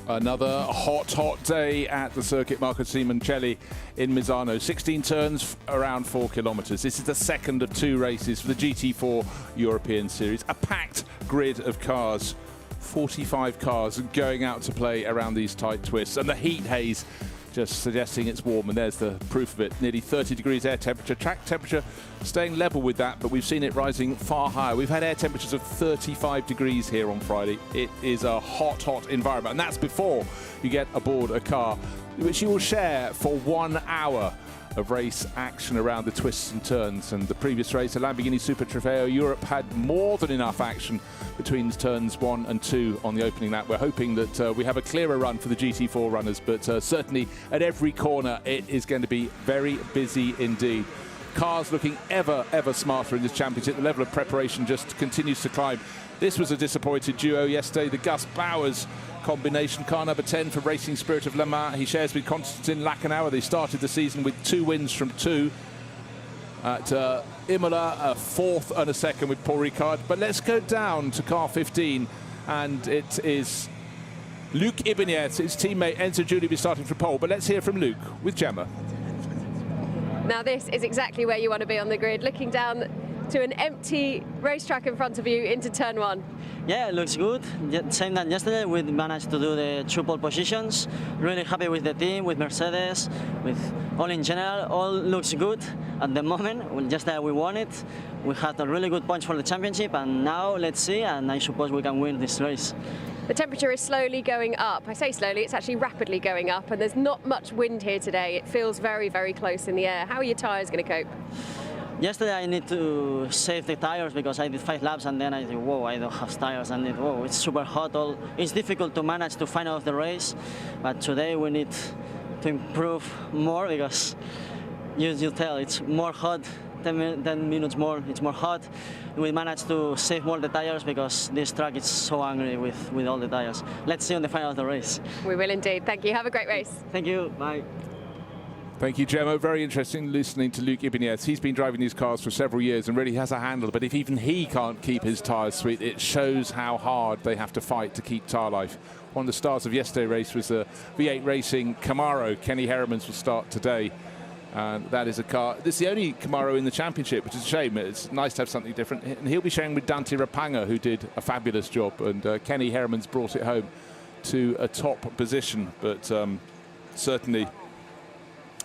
Another hot day at the circuit Marco Simoncelli in Misano. 16 turns, around 4 kilometres. This is the second of 2 races for the GT4 European Series. A packed grid of cars, 45 cars going out to play around these tight twists. And the heat haze just suggesting it's warm, and there's the proof of it. Nearly 30 degrees air temperature. Track temperature staying level with that, but we've seen it rising far higher. We've had air temperatures of 35 degrees here on Friday. It is a hot environment, and that's before you get aboard a car which you will share for 1 hour of race action around the twists and turns. And the previous race, a Lamborghini Super Trofeo Europe, had more than enough action between turns 1 and 2 on the opening lap. We're hoping that we have a clearer run for the GT4 runners, but certainly at every corner it is going to be very busy indeed. Cars looking ever smarter in this championship. The level of preparation just continues to climb. This was a disappointed duo yesterday, the Gus Bowers combination. Car number 10 for Racing Spirit of Le Mans. He shares with Konstantin Lachenauer. They started the season with 2 wins from 2. At Imola, a 4th and a 2nd with Paul Ricard. But let's go down to car 15, and it is Luc Ibanez, his teammate Enzo Giulia, will be starting for pole. But let's hear from Luc with Gemma. Now this is exactly where you want to be on the grid, looking down to an empty racetrack in front of you into turn 1. Yeah, it looks good. Same than yesterday, we managed to do the 2 pole positions. Really happy with the team, with Mercedes, with all in general. All looks good at the moment. Just that we won it. We had a really good punch for the championship, and now let's see, and I suppose we can win this race. The temperature is slowly going up. I say slowly, it's actually rapidly going up, and there's not much wind here today. It feels very close in the air. How are your tyres going to cope? Yesterday I need to save the tires because I did 5 laps, and then I thought, whoa, I don't have tires, and whoa, it's super hot. It's difficult to manage to find out the race, but today we need to improve more because you tell it's more hot. 10 minutes more, it's more hot. We managed to save more the tires because this track is so angry with all the tires. Let's see on the final of the race. We will indeed. Thank you. Have a great race. Thank you. Bye. Thank you, Gemma. Very interesting listening to Luc Ibanez. He's been driving these cars for several years and really has a handle. But if even he can't keep his tyres sweet, it shows how hard they have to fight to keep tyre life. One of the stars of yesterday's race was the V8 Racing Camaro. Kenny Heremans will start today. And that is a car. This is the only Camaro in the championship, which is a shame. It's nice to have something different. And he'll be sharing with Dante Rapanga, who did a fabulous job. And Kenny Heremans brought it home to a top position. But certainly,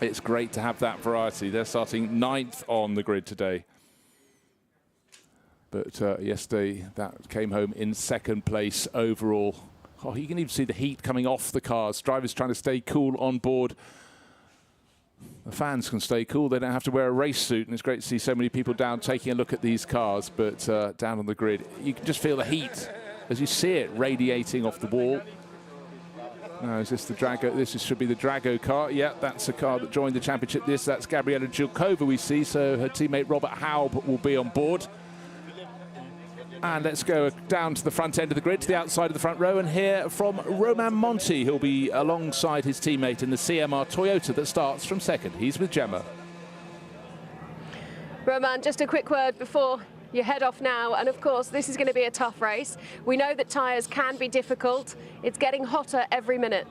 it's great to have that variety. They're starting 9th on the grid today. But yesterday, that came home in 2nd place overall. Oh, you can even see the heat coming off the cars. Drivers trying to stay cool on board. The fans can stay cool. They don't have to wear a race suit, and it's great to see so many people down taking a look at these cars. But down on the grid, you can just feel the heat as you see it radiating off the wall. Now, is this the Drago? This should be the Drago car. Yeah, that's a car that joined the championship. That's Gabriela Jilkova we see. So her teammate Robert Haub will be on board. And let's go down to the front end of the grid, to the outside of the front row, and hear from Romain Monti. He'll be alongside his teammate in the CMR Toyota that starts from 2nd. He's with Gemma. Romain, just a quick word before you head off now, and of course this is going to be a tough race. We know that tyres can be difficult. It's getting hotter every minute.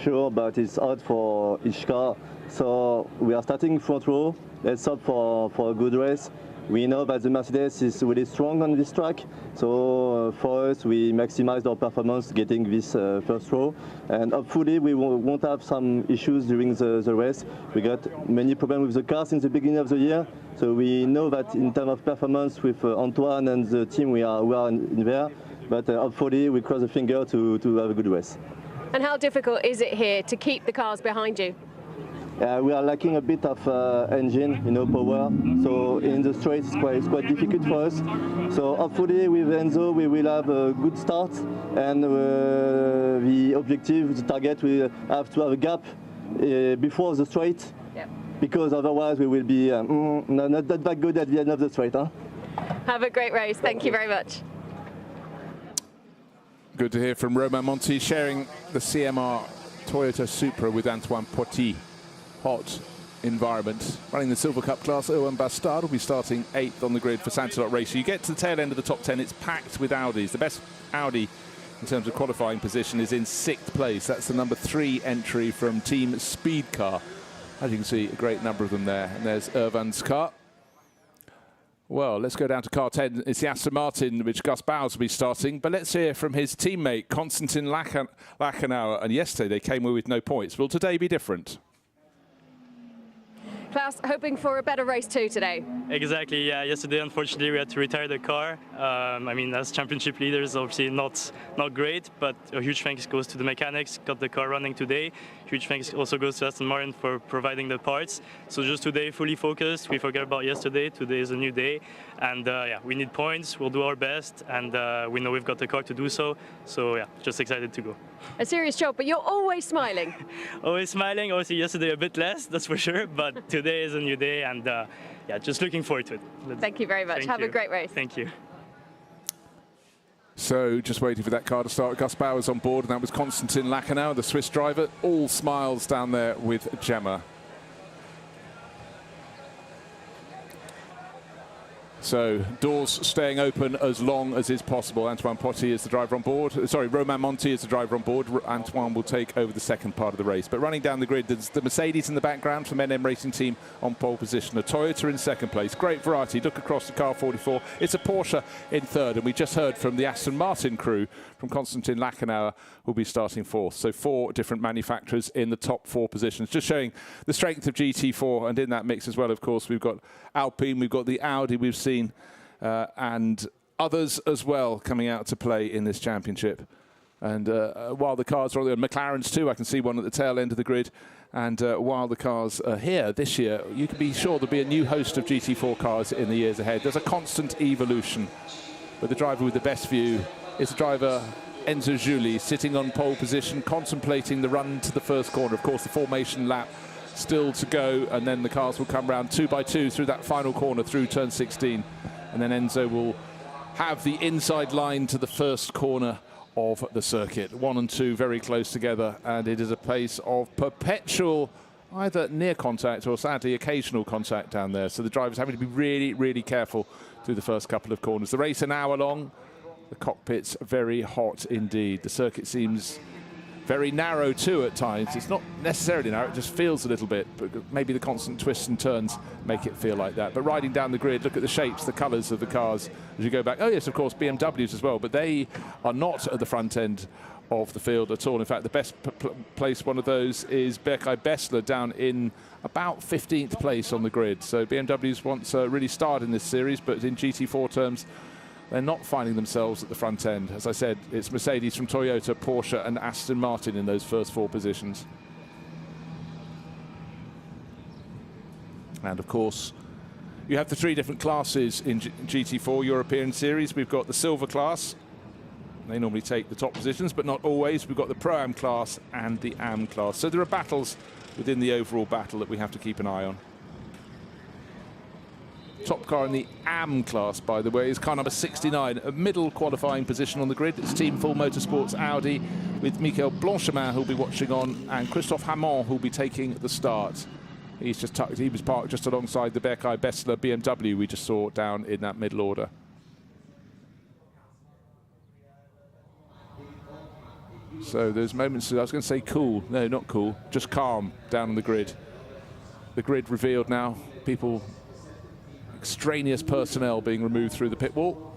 Sure, but it's hot for each car. So we are starting front row. Let's hope for a good race. We know that the Mercedes is really strong on this track, so for us we maximize our performance getting this first row, and hopefully we won't have some issues during the race. We got many problems with the car since the beginning of the year, so we know that in terms of performance with Antoine and the team we are in there, but hopefully we cross the finger to have a good race. And how difficult is it here to keep the cars behind you? We are lacking a bit of engine, power. So in the straight, it's quite difficult for us. So hopefully with Enzo, we will have a good start. And the objective, the target, we have to have a gap before the straight. Yep. Because otherwise we will be not that good at the end of the straight. Huh? Have a great race. Thank you very much. Good to hear from Romain Monti, sharing the CMR Toyota Supra with Antoine Poty. Hot environment. Running the Silver Cup class, Owen Bastard will be starting 8th on the grid for Santilot Racing. You get to the tail end of the top 10, it's packed with Audis. The best Audi in terms of qualifying position, is in 6th place. That's the number 3 entry from Team Speedcar. As you can see, a great number of them there. And there's Erwan's car. Well, let's go down to car 10. It's the Aston Martin, which Gus Bowers will be starting. But let's hear from his teammate, Konstantin Lachenauer. And yesterday, they came away with no points. Will today be different? Klaus, hoping for a better race too today. Exactly, yeah. Yesterday, unfortunately, we had to retire the car. I mean, as championship leaders, obviously not great, but a huge thanks goes to the mechanics, got the car running today. Huge thanks also goes to Aston Martin for providing the parts. So just today, fully focused. We forget about yesterday. Today is a new day. And yeah, we need points. We'll do our best. And we know we've got the car to do so. So yeah, just excited to go. A serious job, but you're always smiling. Always smiling. Obviously, yesterday a bit less, that's for sure. But today is a new day. And yeah, just looking forward to it. Thank you very much. Have a great race. Thank you. So just waiting for that car to start. Gus Bowers on board, and that was Konstantin Lachenauer, the Swiss driver. All smiles down there with Gemma. So doors staying open as long as is possible. Antoine Potty is the driver on board. Sorry, Romain Monti is the driver on board. Antoine will take over the second part of the race. But running down the grid, there's the Mercedes in the background from NM Racing Team on pole position. A Toyota in second place. Great variety. Look across the car 44. It's a Porsche in third. And we just heard from the Aston Martin crew from Konstantin Lachenauer, who'll be starting fourth. So 4 different manufacturers in the top 4 positions, just showing the strength of GT4. And in that mix as well, of course, we've got Alpine, we've got the Audi we've seen, and others as well coming out to play in this championship. And while the cars are on the McLarens too, I can see one at the tail end of the grid. And while the cars are here this year, you can be sure there'll be a new host of GT4 cars in the years ahead. There's a constant evolution. But the driver with the best view is the driver Enzo Giuli, sitting on pole position, contemplating the run to the first corner. Of course, the formation lap still to go, and then the cars will come round 2 by 2 through that final corner through turn 16, and then Enzo will have the inside line to the first corner of the circuit. 1 and 2 very close together, and it is a pace of perpetual either near contact or sadly occasional contact down there, so the driver's having to be really careful through the first couple of corners. The race an hour long, the cockpit's very hot indeed. The circuit seems very narrow too at times. It's not necessarily narrow, it just feels a little bit, but maybe the constant twists and turns make it feel like that. But riding down the grid, look at the shapes, the colours of the cars as you go back. Oh yes, of course, BMWs as well, but they are not at the front end of the field at all. In fact, the best placed one of those is Berkay Bessler down in about 15th place on the grid. So BMWs once really starred in this series, but in GT4 terms, they're not finding themselves at the front end. As I said, it's Mercedes from Toyota, Porsche and Aston Martin in those first 4 positions. And of course, you have the 3 different classes in GT4 European Series. We've got the silver class. They normally take the top positions, but not always. We've got the Pro-Am class and the Am class. So there are battles within the overall battle that we have to keep an eye on. Top car in the Am class, by the way, is car number 69, a middle qualifying position on the grid. It's Team Full Motorsports Audi with Michael Blanchemin, who'll be watching on, and Christophe Hamon, who'll be taking the start. He was parked just alongside the Berkay Bessler BMW we just saw down in that middle order. So there's moments, I was going to say cool, no, not cool, just calm down on the grid. The grid revealed now, people, extraneous personnel being removed through the pit wall.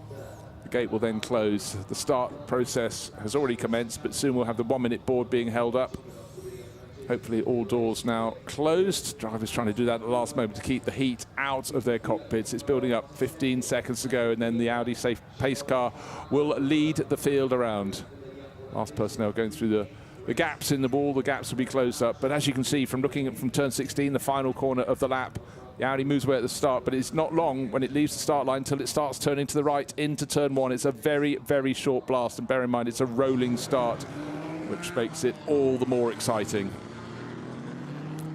The gate will then close. The start process has already commenced, but soon we'll have the 1-minute board being held up. Hopefully all doors now closed. Drivers trying to do that at the last moment to keep the heat out of their cockpits. It's building up 15 seconds to go, and then the Audi safe pace car will lead the field around. Last personnel going through the gaps in the wall. The gaps will be closed up, but as you can see from looking at from turn 16, the final corner of the lap, the Audi moves away at the start, but it's not long when it leaves the start line until it starts turning to the right into turn 1. It's a very short blast, and bear in mind it's a rolling start, which makes it all the more exciting.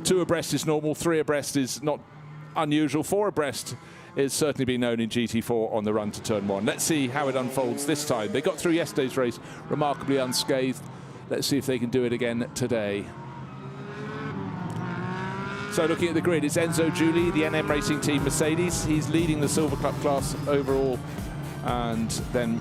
2 abreast is normal, 3 abreast is not unusual, 4 abreast is certainly been known in GT4 on the run to turn 1. Let's see how it unfolds this time. They got through yesterday's race remarkably unscathed. Let's see if they can do it again today. So looking at the grid, it's Enzo Giuli, the NM Racing Team Mercedes. He's leading the Silver Cup class overall. And then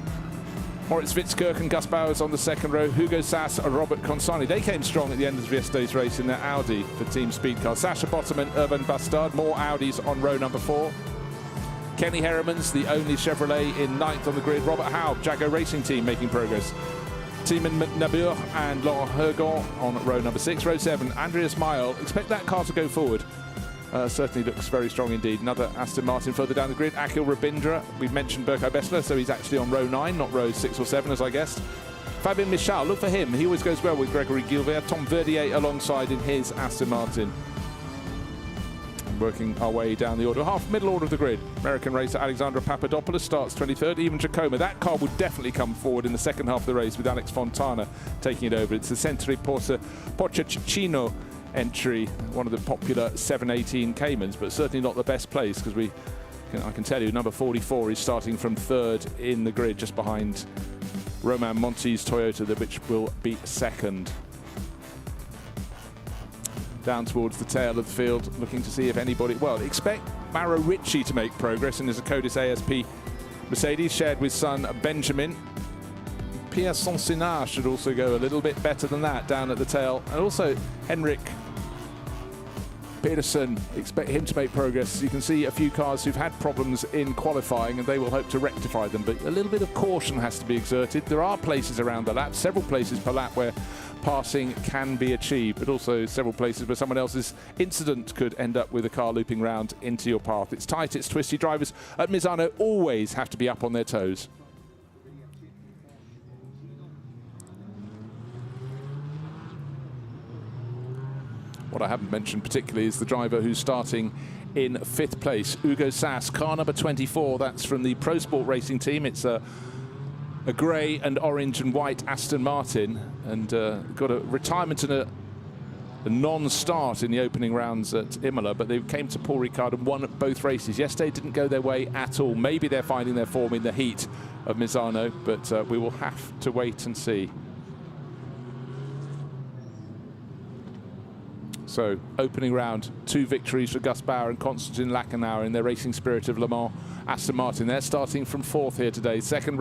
Moritz Witzkirchen, Gus Bowers on the second row, Hugo Sass and Robert Consani. They came strong at the end of yesterday's race in their Audi for Team Speedcar. Sascha Botterman, Urban Bastard, more Audis on row number 4. Kenny Heremans, the only Chevrolet in 9th on the grid. Robert Haub, Jago Racing Team, making progress. Timon Nabur and Laurent Hergon on row number 6. Row 7, Andreas Mayol. Expect that car to go forward. Certainly looks very strong indeed. Another Aston Martin further down the grid. Akhil Rabindra. We've mentioned Berko Bessler, so he's actually on row 9, not row 6 or 7 as I guessed. Fabien Michal, look for him. He always goes well with Gregory Gilbert. Tom Verdier alongside in his Aston Martin. Working our way down the order. Middle order of the grid. American racer Alexandra Papadopoulos starts 23rd. Even Giacomo. That car will definitely come forward in the second half of the race with Alex Fontana taking it over. It's the Centri Porcicino entry, one of the popular 718 Caymans, but certainly not the best place because I can tell you number 44 is starting from 3rd in the grid, just behind Romain Monti's Toyota, which will be 2nd. Down towards the tail of the field, looking to see if anybody, well, expect Mauro Ricci to make progress in his Zacodis ASP Mercedes, shared with son Benjamin. Pierre Sancinard should also go a little bit better than that down at the tail. And also Henrik Pedersen, expect him to make progress. You can see a few cars who've had problems in qualifying and they will hope to rectify them, but a little bit of caution has to be exerted. There are places around the lap, several places per lap where passing can be achieved, but also several places where someone else's incident could end up with a car looping round into your path. It's tight, it's twisty. Drivers at Misano always have to be up on their toes. What I haven't mentioned particularly is the driver who's starting in 5th place, Hugo Sass, car number 24. That's from the Pro Sport Racing Team. It's a grey and orange and white Aston Martin, and got a retirement and a non-start in the opening rounds at Imola, but they came to Paul Ricard and won both races. Yesterday didn't go their way at all. Maybe they're finding their form in the heat of Misano, but we will have to wait and see. So, opening round, 2 victories for Gus Bauer and Konstantin Lachenauer in their Racing Spirit of Le Mans. Aston Martin, they're starting from 4th here today. Second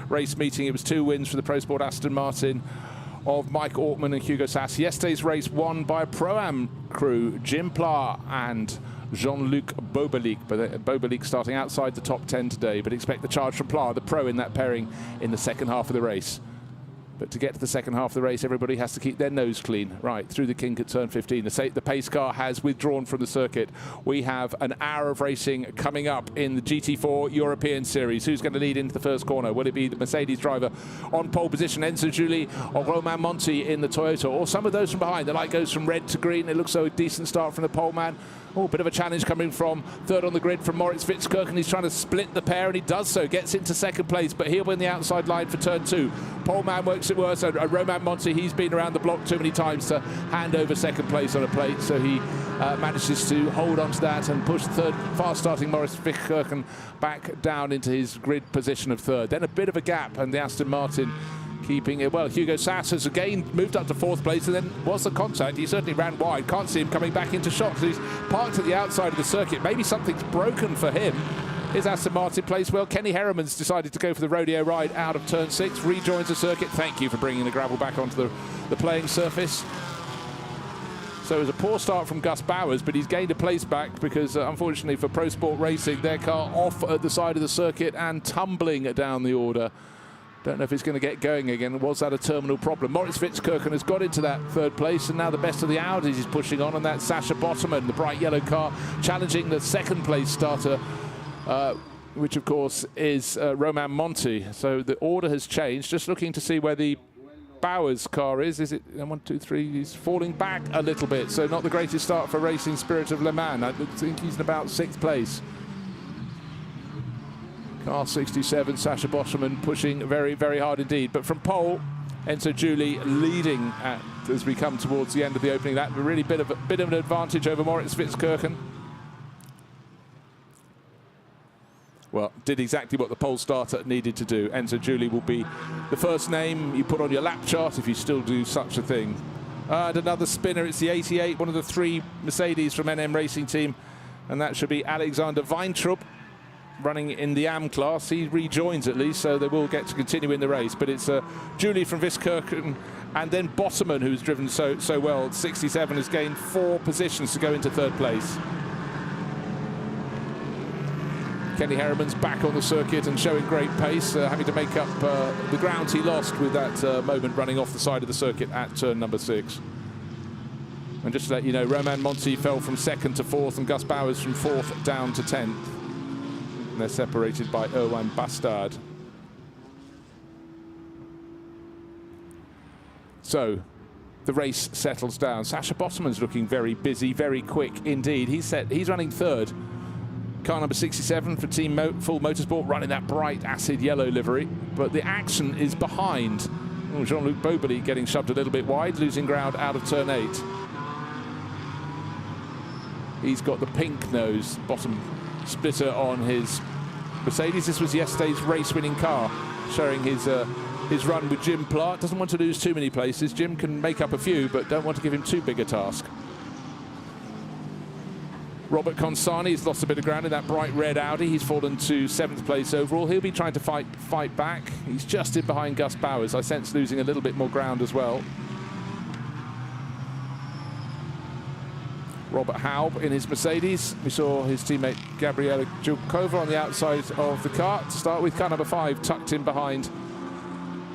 race meeting, it was 2 wins for the Pro Sport Aston Martin of Mike Ortman and Hugo Sass. Yesterday's race won by a Pro-Am crew, Jim Pla and Jean-Luc Bobalik. But Bobalik starting outside the top 10 today, but expect the charge from Pla, the pro in that pairing, in the second half of the race. But to get to the second half of the race, everybody has to keep their nose clean. Right, through the kink at turn 15. The pace car has withdrawn from the circuit. We have an hour of racing coming up in the GT4 European Series. Who's going to lead into the first corner? Will it be the Mercedes driver on pole position, Enzo Juli, or Romain Monti in the Toyota? Or some of those from behind? The light goes from red to green. It looks like a decent start from the pole man. Oh, a bit of a challenge coming from 3rd on the grid from Moritz Witzkirchen. He's trying to split the pair, and he does so. Gets into 2nd place, but he'll win the outside line for turn 2. Pole man works it worse. And Romain Monti, he's been around the block too many times to hand over 2nd place on a plate, so he manages to hold on to that and push 3rd fast-starting Moritz Witzkirchen back down into his grid position of 3rd. Then a bit of a gap, and the Aston Martin keeping it well. Hugo Sass has again moved up to 4th place, and then was the contact. He certainly ran wide. Can't see him coming back into shot. So he's parked at the outside of the circuit. Maybe something's broken for him. His Aston Martin plays well. Kenny Heremans decided to go for the rodeo ride out of turn 6. Rejoins the circuit. Thank you for bringing the gravel back onto the playing surface. So it was a poor start from Gus Bowers, but he's gained a place back because, unfortunately for Pro Sport Racing, their car off at the side of the circuit and tumbling down the order. Don't know if it's going to get going again. Was that a terminal problem? Moritz Witzkirchen has got into that 3rd place, and now the best of the Audis is pushing on, and that's Sascha Botterman, the bright yellow car, challenging the 2nd place starter, which of course is Romain Monti. So the order has changed. Just looking to see where the Bowers car is. Is it 1, 2, 3? He's falling back a little bit, so not the greatest start for Racing Spirit of Le Mans. I think he's in about 6th place. Car 67, Sascha Botterman pushing very, very hard indeed. But from pole, Enzo Juli leading as we come towards the end of the opening lap. A really bit of an advantage over Moritz Witzkirchen. Well, did exactly what the pole starter needed to do. Enzo Juli will be the first name you put on your lap chart if you still do such a thing. And another spinner, it's the 88, one of the 3 Mercedes from NM Racing Team. And that should be Alexander Weintraub. running in the AM class. He rejoins at least, so they will get to continue in the race. But it's Julie from Viskirchen and then Botterman, who's driven so well. 67 has gained 4 positions to go into 3rd place. Kenny Harriman's back on the circuit and showing great pace, having to make up the ground he lost with that moment running off the side of the circuit at turn number 6. And just to let you know, Romain Monti fell from 2nd to 4th and Gus Bowers from 4th down to 10th. And they're separated by Erwan Bastard. So the race settles down. Sasha Botterman's looking very busy, very quick indeed. He's running 3rd. Car number 67 for Team Full Motorsport, running that bright acid yellow livery. But the action is behind. Oh, Jean-Luc Beaubely getting shoved a little bit wide, losing ground out of turn 8. He's got the pink nose bottom splitter on his Mercedes. This was yesterday's race-winning car, showing his run with Jim Platt. Doesn't want to lose too many places. Jim can make up a few, but don't want to give him too big a task. Robert Consani has lost a bit of ground in that bright red Audi. He's fallen to 7th place overall. He'll be trying to fight back. He's just in behind Gus Bowers. I sense losing a little bit more ground as well. Robert Haub in his Mercedes. We saw his teammate Gabriela Julkova on the outside of the car. To start with, car number 5 tucked in behind.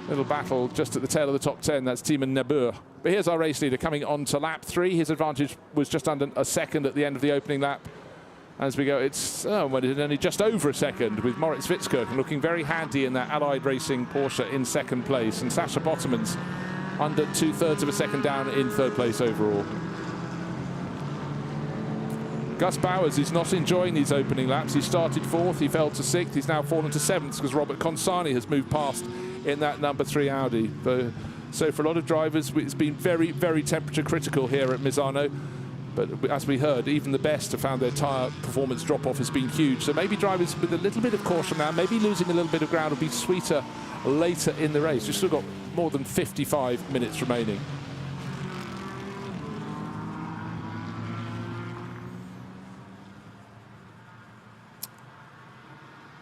Little battle just at the tail of the top 10. That's Timon Nebur. But here's our race leader coming on to lap 3. His advantage was just under a second at the end of the opening lap. As we go, it's only just over a second, with Moritz Witzkirchen looking very handy in that Allied Racing Porsche in 2nd place. And Sasha Botterman's under 2/3 of a second down in 3rd place overall. Gus Bowers is not enjoying these opening laps. He started 4th, he fell to 6th, he's now fallen to 7th because Robert Consani has moved past in that number 3 Audi. So for a lot of drivers, it's been very, very temperature critical here at Misano. But as we heard, even the best have found their tyre performance drop-off has been huge. So maybe drivers with a little bit of caution now, maybe losing a little bit of ground will be sweeter later in the race. We've still got more than 55 minutes remaining.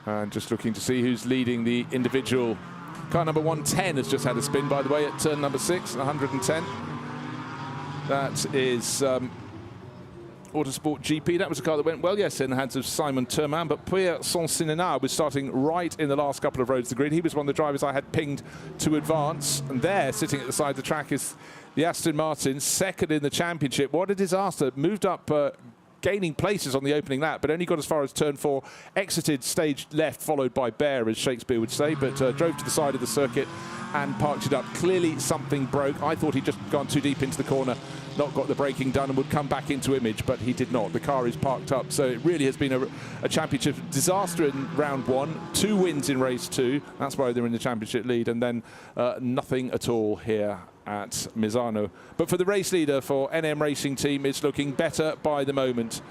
And just looking to see who's leading the individual. Car number 110 has just had a spin, by the way, at turn number 6, 110. That is Autosport GP. That was a car that went well yesterday in the hands of Simon Thurman, but Pierre Sancinena was starting right in the last couple of roads to the grid. He was one of the drivers I had pinged to advance. And there, sitting at the side of the track, is the Aston Martin, 2nd in the championship. What a disaster. Moved up gaining places on the opening lap, but only got as far as turn 4, exited stage left, followed by Bear, as Shakespeare would say, but drove to the side of the circuit and parked it up. Clearly something broke. I thought he'd just gone too deep into the corner, not got the braking done, and would come back into image, but he did not. The car is parked up, so it really has been a championship disaster in round 1, 2 wins in race 2. That's why they're in the championship lead, and then nothing at all here at Misano. But for the race leader for NM Racing Team, it's looking better by the moment.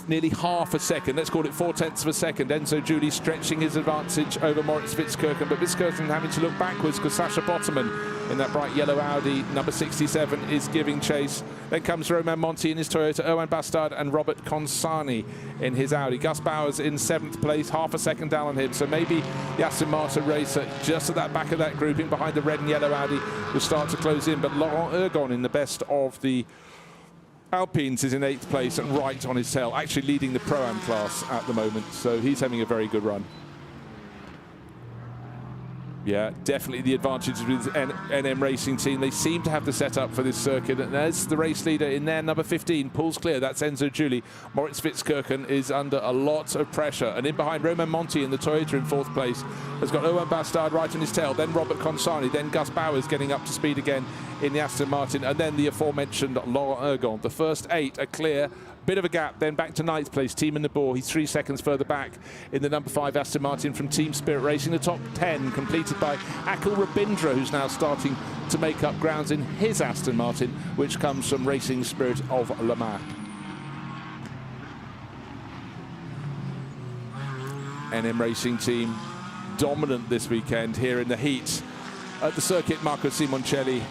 Nearly half a second, let's call it 4/10 of a second. Enzo Giuli stretching his advantage over Moritz Witzkirchen, but Witzkirchen having to look backwards because Sasha Botterman in that bright yellow Audi, number 67, is giving chase. Then comes Romain Monti in his Toyota, Erwan Bastard and Robert Consani in his Audi. Gus Bowers in 7th place, half a second down on him. So maybe the Aston Martin racer just at that back of that grouping behind the red and yellow Audi will start to close in. But Laurent Ergon in the best of the Alpines is in 8th place and right on his tail, actually leading the Pro-Am class at the moment. So he's having a very good run. Yeah, definitely the advantage with NM Racing Team. They seem to have the setup for this circuit. And as the race leader in there, number 15, pulls clear. That's Enzo Giuli. Moritz Witzkirchen is under a lot of pressure. And in behind, Romain Monti in the Toyota in 4th place has got Erwan Bastard right on his tail. Then Robert Consani. Then Gus Bowers getting up to speed again in the Aston Martin. And then the aforementioned Laurent Ergon. The first 8 are clear. Bit of a gap, then back to 9th place, Timon Nebur. He's 3 seconds further back in the number 5 Aston Martin from Team Spirit Racing. The top 10 completed by Akhil Rabindra, who's now starting to make up grounds in his Aston Martin, which comes from Racing Spirit of Le Mans. NM Racing Team dominant this weekend here in the heat at the circuit Marco Simoncelli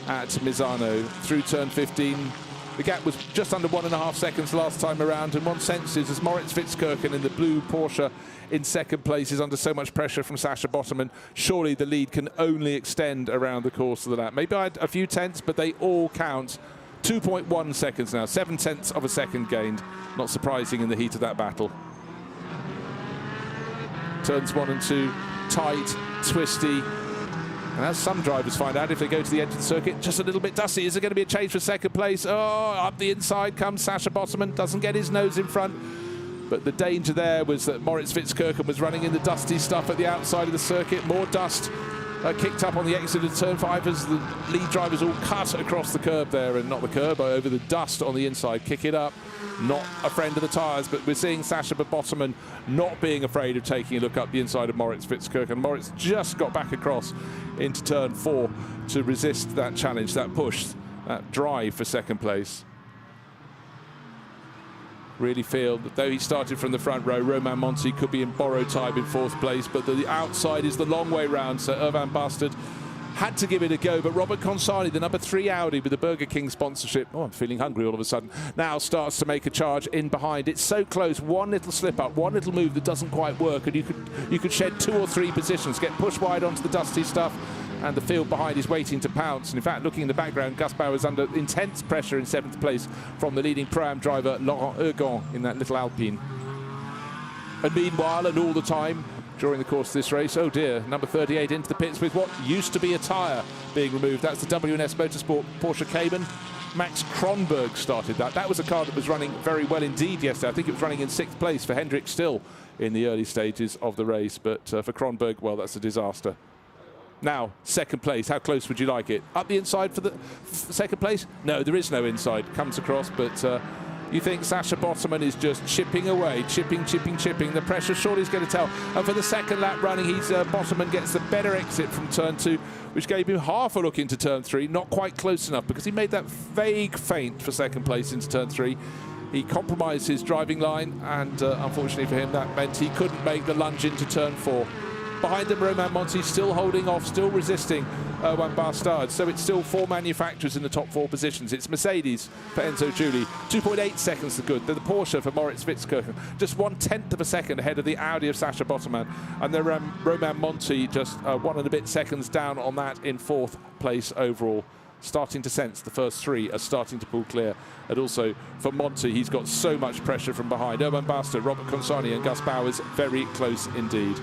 at Misano. Through turn 15, The gap was just under 1.5 seconds last time around, and one senses as Moritz Fitzkirchen in the blue Porsche in second place is under so much pressure from Sascha Botterman. Surely the lead can only extend around the course of the lap. Maybe a few tenths, but they all count. 2.1 seconds now, 7/10 of a second gained. Not surprising in the heat of that battle. Turns 1 and 2, tight, twisty. And as some drivers find out, if they go to the edge of the circuit, just a little bit dusty. Is there going to be a change for second place? Oh, up the inside comes Sascha Botterman. Doesn't get his nose in front. But the danger there was that Moritz Fitzkirchen was running in the dusty stuff at the outside of the circuit. More dust kicked up on the exit of turn 5 as the lead drivers all cut across the curb there, and not the curb, but over the dust on the inside. Kick it up. Not a friend of the tyres, but we're seeing Sascha Botterman not being afraid of taking a look up the inside of Moritz Fitzkirchen. Moritz just got back across into turn 4 to resist that challenge, that push, that drive for second place. Really feel that though he started from the front row, Romain Monti could be in borrowed time in 4th place, but the outside is the long way round, so Irvan Bastard had to give it a go, but Robert Consani, the number 3 Audi with the Burger King sponsorship, oh, I'm feeling hungry all of a sudden, now starts to make a charge in behind. It's so close, one little slip up, one little move that doesn't quite work, and you could shed 2 or 3 positions, get pushed wide onto the dusty stuff, and the field behind is waiting to pounce. And in fact, looking in the background, Gus Bauer is under intense pressure in 7th place from the leading Pro-Am driver, Laurent Ergon, in that little Alpine. And meanwhile, and all the time, during the course of this race, oh dear, number 38 into the pits with what used to be a tyre being removed. That's the W&S Motorsport Porsche Cayman. Max Kronberg started that. That was a car that was running very well indeed yesterday. I think it was running in 6th place for Hendrick still in the early stages of the race. But for Kronberg, well, that's a disaster. Now, second place, how close would you like it? Up the inside for the second place? No, there is no inside. Comes across, but you think Sascha Botterman is just chipping away, chipping. The pressure surely is going to tell. And for the second lap running, Botterman gets the better exit from turn 2, which gave him half a look into turn 3. Not quite close enough because he made that vague feint for second place into turn 3. He compromised his driving line, and unfortunately for him, that meant he couldn't make the lunge into turn 4. Behind him, Romain Monti still holding off, still resisting Juan Bastard. So it's still 4 manufacturers in the top 4 positions. It's Mercedes for Enzo Giuli, 2.8 seconds to good. They're the Porsche for Moritz Fitzkirchen, just 1/10 of a second ahead of the Audi of Sascha Botterman. And then Romain Monti just 1 and a bit seconds down on that in 4th place overall. Starting to sense the first 3 are starting to pull clear. And also for Monti, he's got so much pressure from behind. Urban Bastard, Robert Consani and Gus Bauer very close indeed.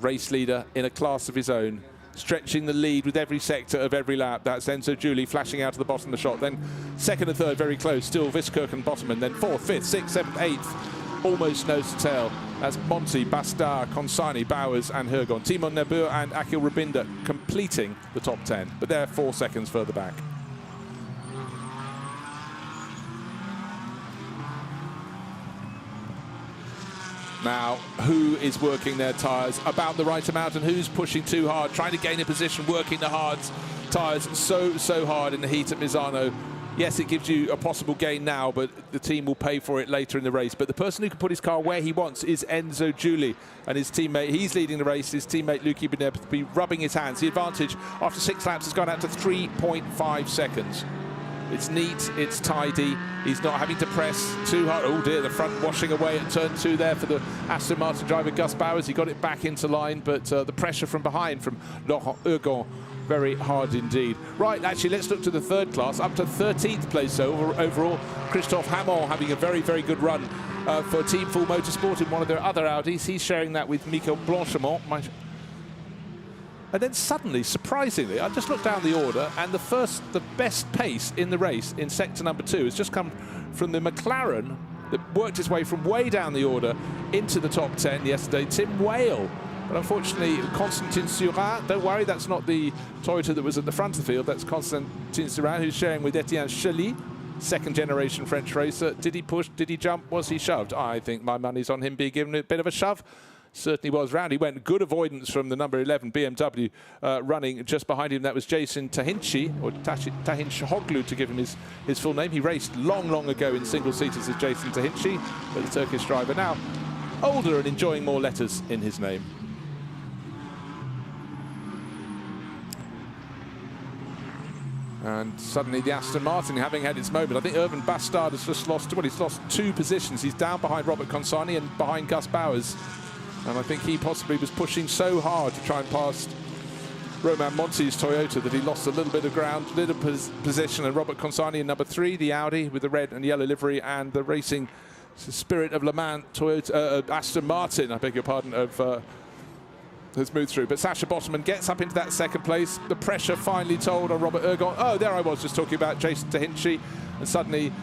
Race leader in a class of his own, stretching the lead with every sector of every lap. That's Enzo Giuli flashing out of the bottom of the shot. Then 2nd and 3rd very close, still Fitzkirchen and Botterman. Then 4th, 5th, 6th, 7th, 8th, almost nose to tail. That's Monti, Bastard, Consani, Bowers and Hergon. Timon Nebur and Akil Rabinda completing the top 10, but they're 4 seconds further back. Now, who is working their tyres about the right amount and who's pushing too hard, trying to gain a position, working the tyres so hard in the heat at Misano. Yes, it gives you a possible gain now, but the team will pay for it later in the race. But the person who can put his car where he wants is Enzo Giuli, and his teammate, he's leading the race, his teammate Luki Beneb will be rubbing his hands. The advantage after 6 laps has gone out to 3.5 seconds. It's neat, it's tidy, he's not having to press too hard. Oh dear, the front washing away at turn 2 there for the Aston Martin driver Gus Bowers. He got it back into line, but the pressure from behind from Laurent Ergon, very hard indeed. Right, actually, let's look to the 3rd class, up to 13th place overall. Christophe Hamon having a very good run for Team Full Motorsport in one of their other Audis. He's sharing that with Michael Blanchemont. And then suddenly, surprisingly, I just looked down the order, and the best pace in the race in sector number 2 has just come from the McLaren that worked its way from way down the order into the top 10 yesterday, Tim Whale. But unfortunately, Constantin Surin, don't worry, that's not the Toyota that was at the front of the field, that's Constantin Surin, who's sharing with Etienne Chely, 2nd generation French racer. Did he push, did he jump, was he shoved? I think my money's on him being given a bit of a shove. Certainly was. Round he went. Good avoidance from the number 11 BMW running just behind him. That was Jason Tahinci, or Tahinci to give him his full name. He raced long ago in single-seaters as Jason Tahinci, but the Turkish driver now older and enjoying more letters in his name. And suddenly the Aston Martin having had its moment. I think Urban Bastard has just lost, well, he's lost 2 positions. He's down behind Robert Consani and behind Gus Bowers. And I think he possibly was pushing so hard to try and pass Romain Monti's Toyota that he lost a little bit of ground, little position. And Robert Consani in number 3, the Audi with the red and yellow livery, and the racing spirit of Le Mans Toyota, Aston Martin, I beg your pardon, has moved through. But Sasha Bottomman gets up into that second place. The pressure finally told on Robert Ergon. Oh, there I was just talking about Jason Tahinci, and suddenly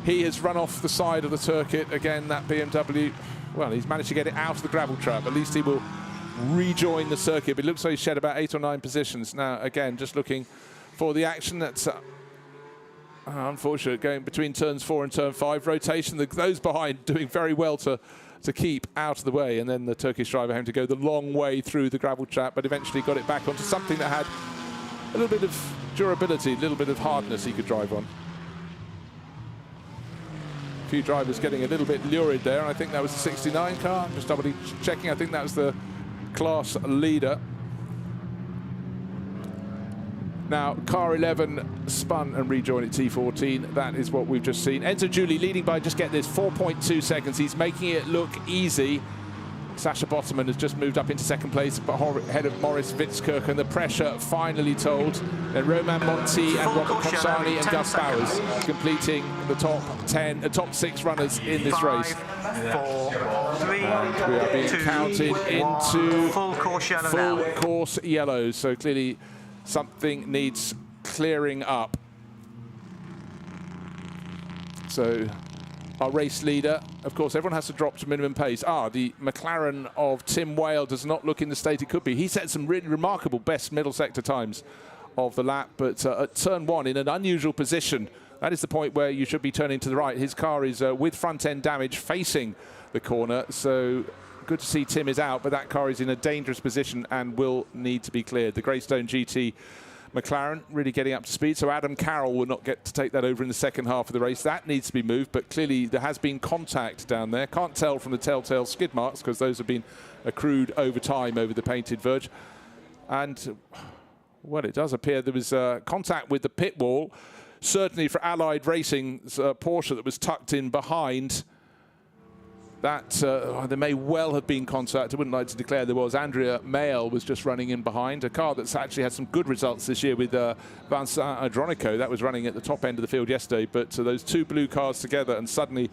he has run off the side of the circuit again. That BMW, well, he's managed to get it out of the gravel trap. At least he will rejoin the circuit, but it looks like he's shed about 8 or 9 positions. Now, again, just looking for the action. That's unfortunate, going between turns 4 and turn 5. Rotation, those behind doing very well to keep out of the way, and then the Turkish driver having to go the long way through the gravel trap, but eventually got it back onto something that had a little bit of durability, a little bit of hardness he could drive on. A few drivers getting a little bit lurid there, and I think that was the 69 car. Just double checking, I think that was the class leader. Now, car 11 spun and rejoined at T14. That is what we've just seen. Enzo Giuli leading by, just get this, 4.2 seconds. He's making it look easy. Sasha Bottomman has just moved up into second place, but ahead of Maurice Witzkirch, and the pressure finally told. Then Romain Monti and Robert Consani and Gus Bowers completing the top 6 runners in this race. 5, 4, 3, we are being 2, counted 1. into Full course yellow now. Course yellow. So clearly something needs clearing up. So our race leader, of course, everyone has to drop to minimum pace. The McLaren of Tim Whale does not look in the state it could be. He set some really remarkable best middle sector times of the lap, but at turn 1 in an unusual position. That is the point where you should be turning to the right. His car is with front end damage facing the corner, so good to see Tim is out, but that car is in a dangerous position and will need to be cleared. The Greystone GT McLaren really getting up to speed, so Adam Carroll will not get to take that over in the second half of the race. That needs to be moved, but clearly there has been contact down there. Can't tell from the telltale skid marks because those have been accrued over time over the painted verge. And, well, it does appear there was contact with the pit wall, certainly for Allied Racing's Porsche that was tucked in behind. That there may well have been contact. I wouldn't like to declare there was. Andrea Mael was just running in behind. A car that's actually had some good results this year with Vincent Adronico. That was running at the top end of the field yesterday. But those 2 blue cars together, and suddenly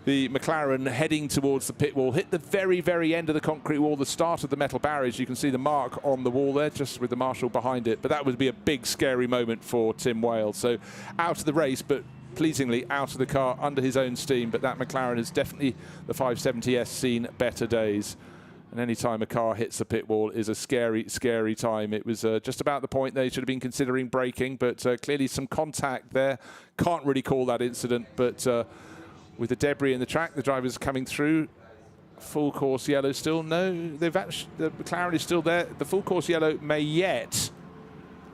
the McLaren heading towards the pit wall, hit the very, very end of the concrete wall, the start of the metal barriers. You can see the mark on the wall there, just with the marshal behind it. But that would be a big, scary moment for Tim Whale. So out of the race, but pleasingly out of the car under his own steam. But that McLaren has definitely, the 570S, seen better days. And any time a car hits the pit wall is a scary, scary time. It was just about the point they should have been considering braking, but clearly some contact there. Can't really call that incident, but with the debris in the track, the drivers coming through. Full course yellow still. No, the McLaren is still there. The full course yellow may yet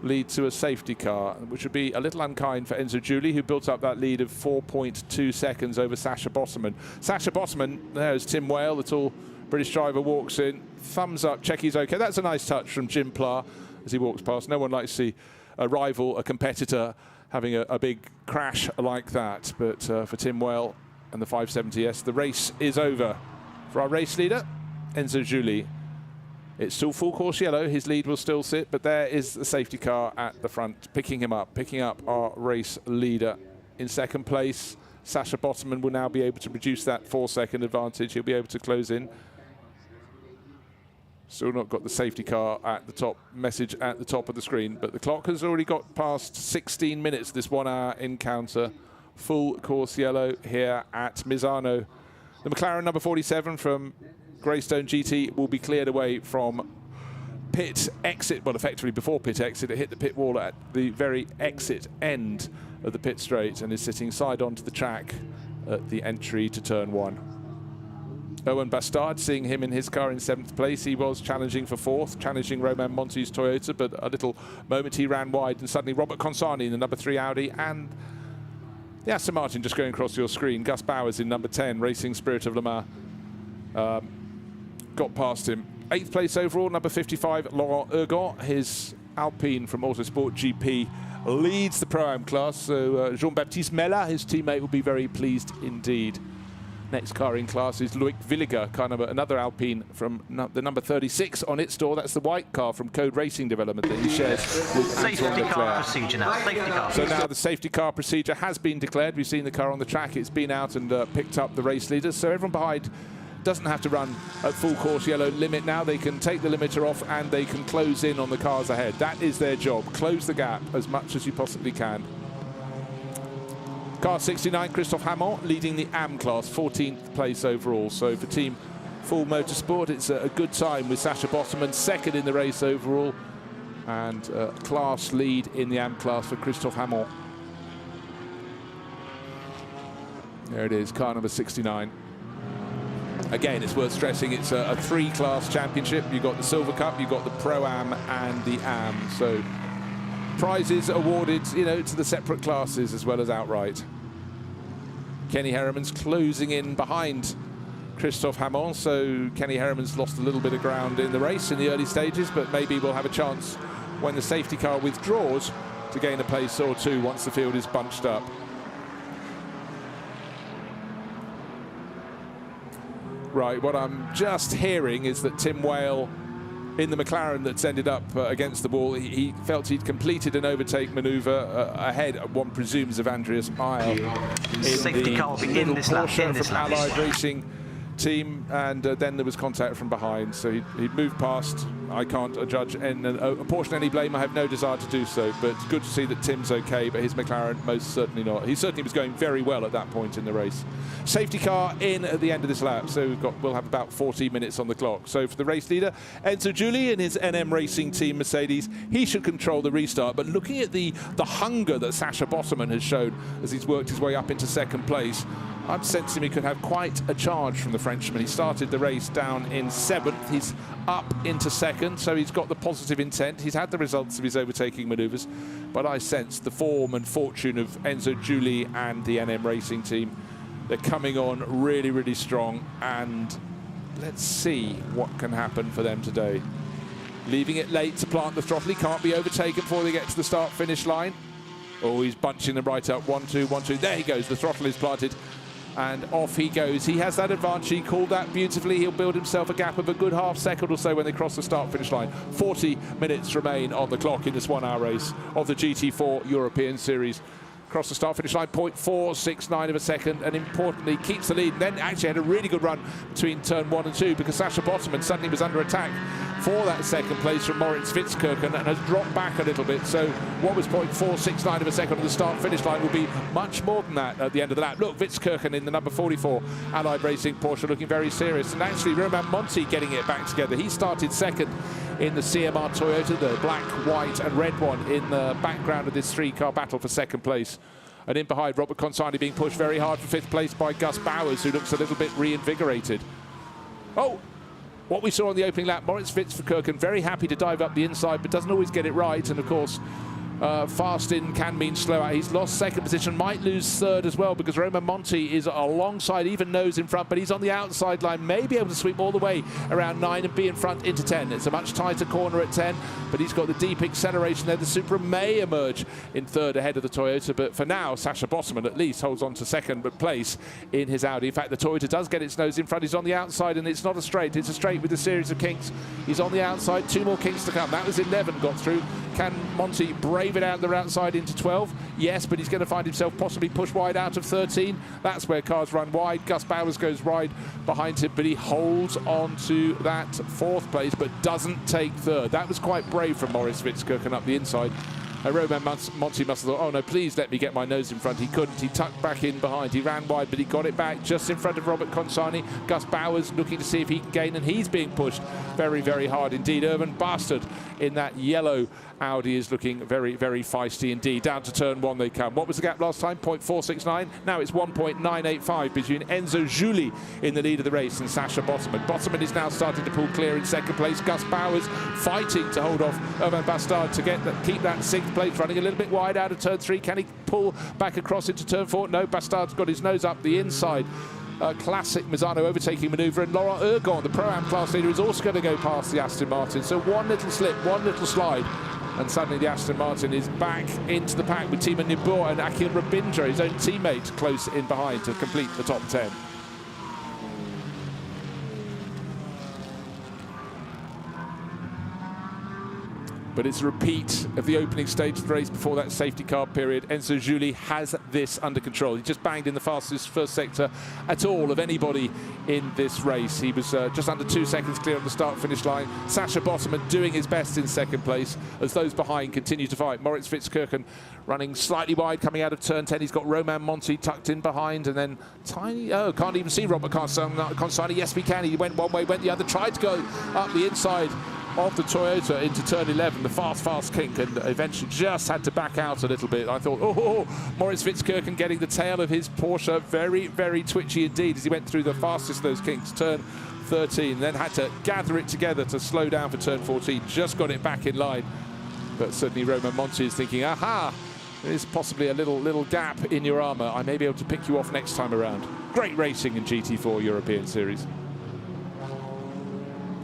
lead to a safety car, which would be a little unkind for Enzo Giuli, who built up that lead of 4.2 seconds over Sasha Bottomman. Sasha Bottomman, there's Tim Whale, the tall British driver, walks in. Thumbs up, check he's okay. That's a nice touch from Jim Pla as he walks past. No one likes to see a rival, a competitor, having a big crash like that. But for Tim Whale and the 570S, the race is over. For our race leader, Enzo Giuli, it's still full course yellow. His lead will still sit, but there is the safety car at the front, picking up our race leader. In second place, Sasha Bottomman will now be able to reduce that 4-second advantage. He'll be able to close in. Still not got the safety car at the top, message at the top of the screen, but the clock has already got past 16 minutes, this 1-hour encounter. Full course yellow here at Misano. The McLaren number 47 from Greystone GT will be cleared away from pit exit, well, effectively before pit exit. It hit the pit wall at the very exit end of the pit straight and is sitting side onto the track at the entry to turn 1. Owen Bastard, seeing him in his car in 7th place. He was challenging for 4th, challenging Romain Monti's Toyota, but a little moment he ran wide, and suddenly Robert Consani in the number 3 Audi, and the Aston Martin just going across your screen. Gus Bowers in number 10, Racing Spirit of Le Mans, got past him. 8th place overall, number 55, Laurent Ergon, his Alpine from Autosport GP leads the Pro-Am class. So Jean-Baptiste Mella, his teammate, will be very pleased indeed. Next car in class is Loic Villiger, kind of another Alpine from the number 36 on its door. That's the white car from Code Racing Development that he shares with Safety Antoine car Leclerc. procedure now. Safety car. So now the safety car procedure has been declared. We've seen the car on the track. It's been out and picked up the race leaders. So everyone behind doesn't have to run at full course yellow limit now. They can take the limiter off and they can close in on the cars ahead. That is their job. Close the gap as much as you possibly can. Car 69, Christophe Hamon, leading the AM class, 14th place overall. So for Team Full Motorsport, it's a good time with Sascha Botterman, second in the race overall, and class lead in the AM class for Christophe Hamon. There it is, car number 69. Again, it's worth stressing it's a three-class championship. You've got the Silver Cup, you've got the Pro-Am and the AM. So prizes awarded, you know, to the separate classes as well as outright. Kenny Herriman's closing in behind Christophe Hamon, so Kenny Herriman's lost a little bit of ground in the race in the early stages, but maybe we'll have a chance when the safety car withdraws to gain a place or two once the field is bunched up. Right, what I'm just hearing is that Tim Whale, in the McLaren that's ended up against the wall, he felt he'd completed an overtake manoeuvre ahead, one presumes, of Andreas Meyer in Safety car will be in this lap. Porsche from Allied Racing team, and then there was contact from behind, so he'd moved past. I can't judge and apportion any blame. I have no desire to do so, but it's good to see that Tim's okay, but his McLaren most certainly not. He certainly was going very well at that point in the race. Safety car in at the end of this lap, so we'll have about 40 minutes on the clock. So for the race leader, Enzo Giuli and his NM Racing team Mercedes, he should control the restart, but looking at the hunger that Sascha Botterman has shown as he's worked his way up into second place, I'm sensing he could have quite a charge from the Frenchman. He started the race down in 7th. He's up into 2nd, so he's got the positive intent. He's had the results of his overtaking manoeuvres, but I sense the form and fortune of Enzo Giuli and the NM Racing team. They're coming on really, really strong, and let's see what can happen for them today. Leaving it late to plant the throttle. He can't be overtaken before they get to the start-finish line. Oh, he's bunching them right up. 1, 2, 1, 2. There he goes. The throttle is planted. And off he goes. He has that advantage. He called that beautifully. He'll build himself a gap of a good half second or so when they cross the start-finish line. 40 minutes remain on the clock in this one-hour race of the GT4 European Series. Across the start-finish line, 0.469 of a second, and importantly, keeps the lead. And then actually had a really good run between turn 1 and 2 because Sascha Botterman suddenly was under attack for that second place from Moritz Witzkirchen and has dropped back a little bit. So what was 0.469 of a second on the start-finish line will be much more than that at the end of the lap. Look, Witzkirchen in the number 44 Allied Racing Porsche looking very serious. And actually, Romain Monti getting it back together. He started second in the CMR Toyota, the black, white and red one in the background of this three-car battle for second place. And in behind, Robert Consani being pushed very hard for 5th place by Gus Bowers, who looks a little bit reinvigorated. Oh, what we saw on the opening lap, Moritz Witzkirchen very happy to dive up the inside, but doesn't always get it right. And of course, fast in can mean slow out. He's lost second position, might lose third as well because Romain Monti is alongside, even nose in front, but he's on the outside line, may be able to sweep all the way around 9 and be in front into 10. It's a much tighter corner at 10, but he's got the deep acceleration there. The Supra may emerge in third ahead of the Toyota, but for now, Sascha Botterman at least holds on to second place in his Audi. In fact, the Toyota does get its nose in front. He's on the outside, and it's not a straight. It's a straight with a series of kinks. He's on the outside, 2 more kinks to come. That was 11 got through. Can Monti brave it out the outside into 12? Yes, but he's going to find himself possibly pushed wide out of 13. That's where cars run wide. Gus Bowers goes wide behind him, but he holds on to that 4th place, but doesn't take 3rd. That was quite brave from Moritz Witzkirchen up the inside. Romain Monti must have thought, oh no, please let me get my nose in front. He couldn't. He tucked back in behind. He ran wide, but he got it back just in front of Robert Consani. Gus Bowers looking to see if he can gain, and he's being pushed very, very hard indeed. Urban Bastard in that yellow Audi is looking very, very feisty indeed. Down to turn 1 they come. What was the gap last time? 0.469. Now it's 1.985 between Enzo Giuli in the lead of the race and Sascha Botterman. Botterman is now starting to pull clear in second place. Gus Bowers fighting to hold off Urban Bastard to keep that 6th place, running a little bit wide out of turn 3. Can he pull back across into turn 4? No, Bastard's got his nose up the inside. Classic Misano overtaking manoeuvre, and Laurent Ergon, the Pro-Am class leader, is also going to go past the Aston Martin. So one little slip, one little slide, And suddenly the Aston Martin is back into the pack with Timo Nibor and Akil Rabindra, his own teammate, close in behind to complete the top 10. But it's a repeat of the opening stage of the race before that safety car period. Enzo Juli has this under control. He just banged in the fastest first sector at all of anybody in this race. He was just under 2 seconds clear on the start-finish line. Sasha Botterman doing his best in second place as those behind continue to fight. Moritz Fitzkirchen running slightly wide coming out of turn 10. He's got Romain Monti tucked in behind, and then tiny, oh, can't even see Robert Consani. Yes, we can. He went one way, went the other, tried to go up the inside of the Toyota into turn 11, the fast kink, and eventually just had to back out a little bit. I thought, oh, Moritz Fitzkirchen getting the tail of his Porsche very, very twitchy indeed as he went through the fastest of those kinks, turn 13, then had to gather it together to slow down for turn 14, just got it back in line. But certainly Romain Monti is thinking, aha, there's possibly a little gap in your armour. I may be able to pick you off next time around. Great racing in GT4 European Series.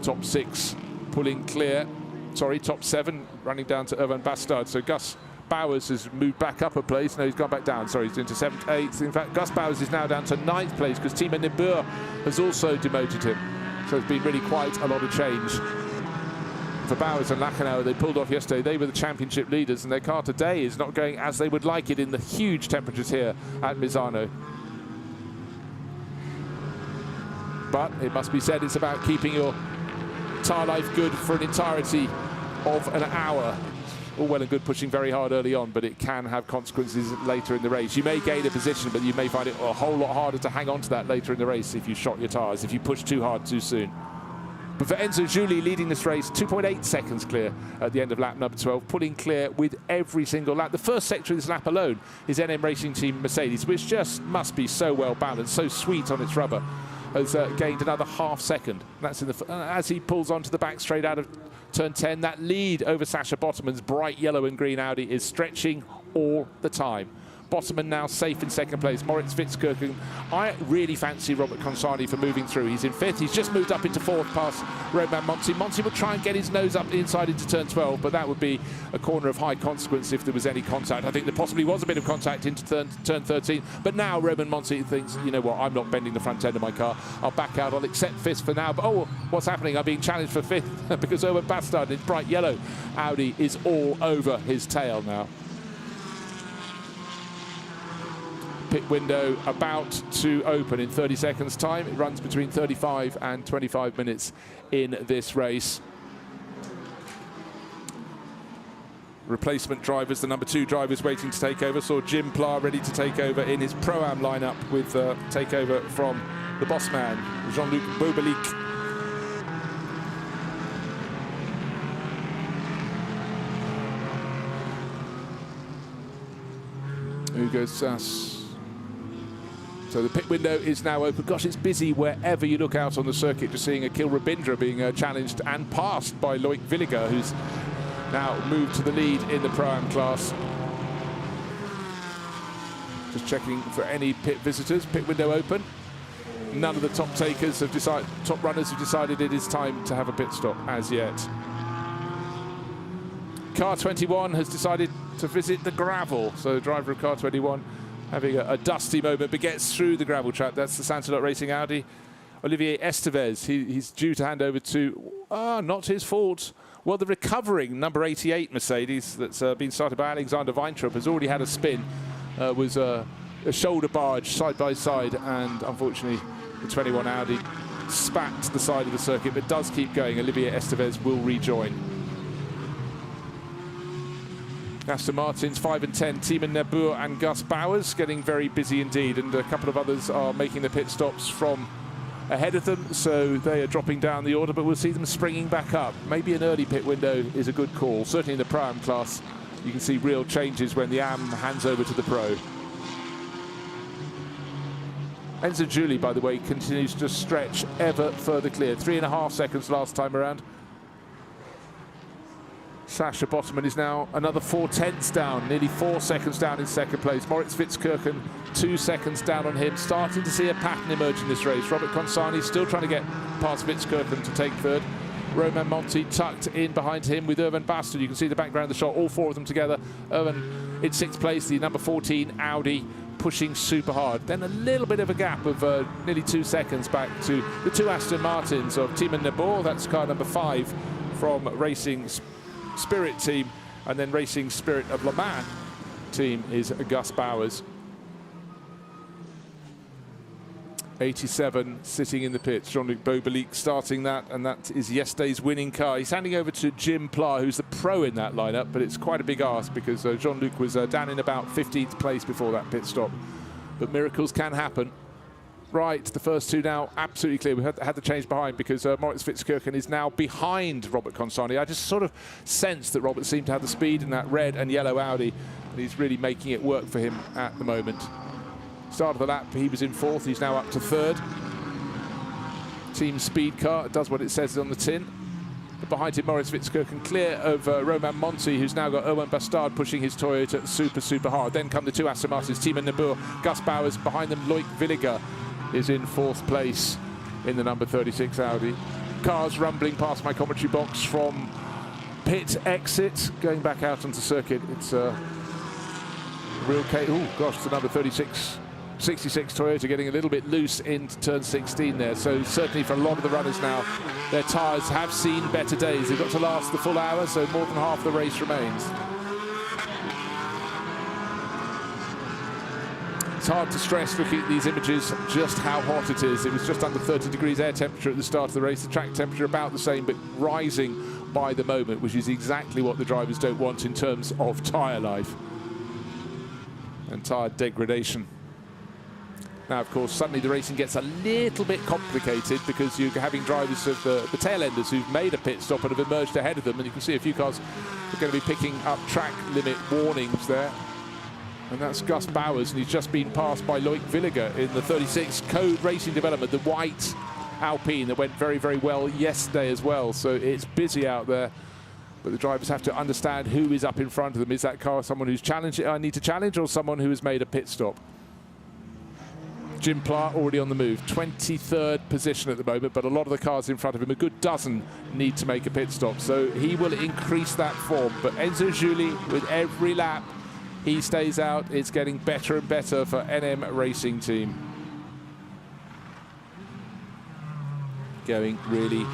Top 6 pulling clear, sorry, top 7 running down to Urban Bastard. So Gus Bowers has moved back up a place. No, he's gone back down. Sorry, he's into 7th, 8th. In fact, Gus Bowers is now down to 9th place because Timo Nibur has also demoted him. So it's been really quite a lot of change for Bowers and Lachenauer. They pulled off yesterday. They were the championship leaders, and their car today is not going as they would like it in the huge temperatures here at Misano. But it must be said, it's about keeping your tyre life good for an entirety of an hour. All well and good pushing very hard early on, but it can have consequences later in the race. You may gain a position, but you may find it a whole lot harder to hang on to that later in the race if you shot your tyres, if you push too hard too soon. But for Enzo Juli leading this race, 2.8 seconds clear at the end of lap number 12, pulling clear with every single lap. The first sector of this lap alone is NM Racing Team Mercedes, which just must be so well balanced, so sweet on its rubber, has gained another half second. That's in the as he pulls onto the back straight out of turn 10. That lead over Sasha Botterman's bright yellow and green Audi is stretching all the time. Botterman now safe in second place. Moritz Fitzkirchen. I really fancy Robert Consani for moving through. He's in 5th. He's just moved up into 4th past Romain Monti. Monti will try and get his nose up the inside into turn 12, but that would be a corner of high consequence if there was any contact. I think there possibly was a bit of contact into turn 13, but now Romain Monti thinks, you know what, I'm not bending the front end of my car. I'll back out. I'll accept 5th for now. But oh, what's happening? I'm being challenged for 5th because Urban Bastard in bright yellow Audi is all over his tail now. Pit window about to open in 30 seconds time. It runs between 35 and 25 minutes in this race. Replacement drivers, the number 2 drivers waiting to take over. Saw Jim Pla ready to take over in his Pro-Am lineup with takeover from the boss man, Jean-Luc Bobelic. Hugo Sass. So the pit window is now open. Gosh, it's busy wherever you look out on the circuit. Just seeing Akil Rabindra being challenged and passed by Loic Villiger, who's now moved to the lead in the Pro-Am class. Just checking for any pit visitors. Pit window open. None of the top takers have decided, top runners have decided it is time to have a pit stop as yet. Car 21 has decided to visit the gravel. So the driver of car 21 having a dusty moment, but gets through the gravel trap. That's the Santalot Racing Audi. Olivier Estevez, he's due to hand over to, not his fault. Well, the recovering number 88 Mercedes that's been started by Alexander Weintraub has already had a spin. Was a shoulder barge side by side, and unfortunately the 21 Audi spat to the side of the circuit, but does keep going. Olivier Estevez will rejoin. Aston Martins 5 and 10, Timo Nibur and Gus Bowers getting very busy indeed, and a couple of others are making the pit stops from ahead of them, so they are dropping down the order, but we'll see them springing back up. Maybe an early pit window is a good call. Certainly in the Pro-Am class, you can see real changes when the AM hands over to the Pro. Enzo Juli, by the way, continues to stretch ever further clear. 3.5 seconds last time around. Sasha Botterman is now another 4/10 down, nearly 4 seconds down in second place. Moritz Fitzkirchen 2 seconds down on him. Starting to see a pattern emerge in this race. Robert Consani still trying to get past Fitzkirchen to take third. Romain Monti tucked in behind him with Erwin Bastard. You can see the background of the shot, all four of them together. Erwin in 6th place, the number 14 Audi pushing super hard. Then a little bit of a gap of nearly 2 seconds back to the 2 Aston Martins of Team Nebor. That's car number 5 from Racing Spirit team, and then Racing Spirit of Le Mans team is Gus Bowers. 87 sitting in the pits. Jean-Luc Beaubelique starting that, and that is yesterday's winning car. He's handing over to Jim Pla, who's the pro in that lineup, but it's quite a big ask because Jean-Luc was down in about 15th place before that pit stop. But miracles can happen. Right, the first 2 now absolutely clear. We had the change behind because Moritz Fitzkirchen is now behind Robert Consani. I just sort of sensed that Robert seemed to have the speed in that red and yellow Audi, and he's really making it work for him at the moment. Start of the lap, he was in 4th, he's now up to 3rd. Team speed car, it does what it says on the tin. But behind him, Moritz Fitzkirchen clear of Romain Monti, who's now got Erwin Bastard pushing his Toyota super hard. Then come the 2 Aston Martins, Team Nebur, Gus Bowers. Behind them, Loic Villiger is in 4th place in the number 36 Audi. Cars rumbling past my commentary box from pit exit, going back out onto circuit. It's a real case. Oh gosh, the number 66 Toyota getting a little bit loose into turn 16 there. So certainly for a lot of the runners now, their tyres have seen better days. They've got to last the full hour, so more than half the race remains. It's hard to stress looking at these images just how hot it is. It was just under 30 degrees air temperature at the start of the race. The track temperature about the same, but rising by the moment, which is exactly what the drivers don't want in terms of tyre life and tyre degradation. Now, of course, suddenly the racing gets a little bit complicated because you're having drivers of the tail enders who've made a pit stop and have emerged ahead of them, and you can see a few cars are going to be picking up track limit warnings there. And that's Gus Bowers, and he's just been passed by Loic Villiger in the 36 Code Racing Development, the white Alpine that went very, very well yesterday as well. So it's busy out there, but the drivers have to understand who is up in front of them. Is that car someone who's I need to challenge, or someone who has made a pit stop? Jim Pla already on the move, 23rd position at the moment, but a lot of the cars in front of him, a good dozen, need to make a pit stop. So he will increase that form. But Enzo Juli, with every lap he stays out, it's getting better and better for NM Racing Team. Going really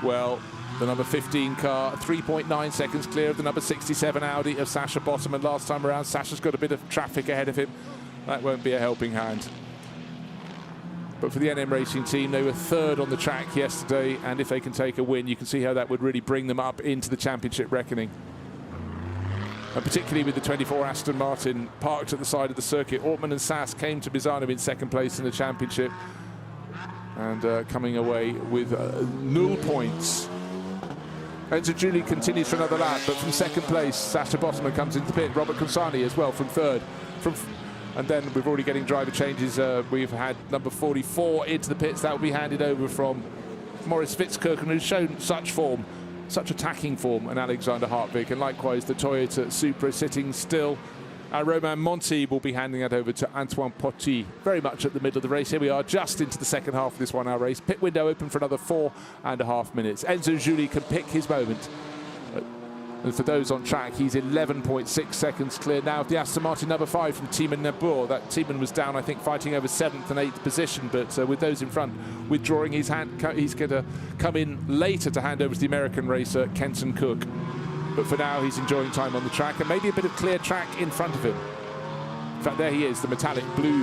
well. The number 15 car, 3.9 seconds clear of the number 67 Audi of Sasha Bottom, and last time around Sasha's got a bit of traffic ahead of him. That won't be a helping hand. But for the NM Racing Team, they were 3rd on the track yesterday, and if they can take a win, you can see how that would really bring them up into the championship reckoning. And particularly with the 24 Aston Martin parked at the side of the circuit. Ortmann and Sass came to Misano in 2nd place in the championship, and coming away with 0 points. Enzo Juli continues for another lap, but from 2nd place, Sasha Bottoman comes into the pit. Robert Consani as well from 3rd. And then we're already getting driver changes. We've had number 44 into the pits. That will be handed over from Moritz Fitzkirchen, who's shown such form, such attacking form, and Alexander Hartwig. And likewise, the Toyota Supra sitting still. Romain Monti will be handing that over to Antoine Poty, very much at the middle of the race. Here we are, just into the second half of this 1 hour race. Pit window open for another 4.5 minutes. Enzo Juli can pick his moment. And for those on track, he's 11.6 seconds clear now of the Aston Martin number 5 from Tiemann Nebor. That Tiemann was down, I think, fighting over 7th and 8th position, but with those in front withdrawing his hand, he's going to come in later to hand over to the American racer, Kenton Cook. But for now, he's enjoying time on the track, and maybe a bit of clear track in front of him. In fact, there he is, the metallic blue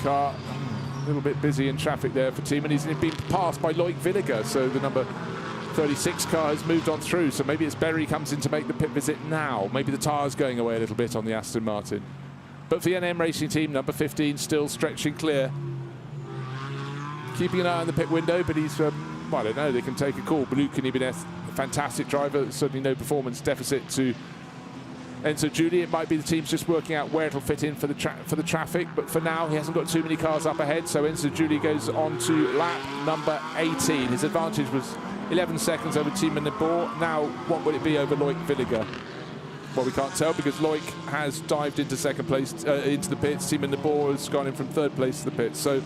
car. A little bit busy in traffic there for Tiemann. He's been passed by Loic Villiger, so the number 36 car has moved on through, so maybe it's Berry comes in to make the pit visit now. Maybe the tyre's going away a little bit on the Aston Martin. But for the NM Racing Team, number 15 still stretching clear. Keeping an eye on the pit window, but he's, well, I don't know, they can take a call. Lucan Ibanez, a fantastic driver, certainly no performance deficit to Enzo Juli. It might be the team's just working out where it'll fit in for the traffic, but for now he hasn't got too many cars up ahead, so Enzo Juli goes on to lap number 18. His advantage was 11 seconds over Tiemann Nebor. Now, what would it be over Loic Villiger? Well, we can't tell because Loic has dived into 2nd place, into the pits. Tiemann Nebor has gone in from 3rd place to the pits. So,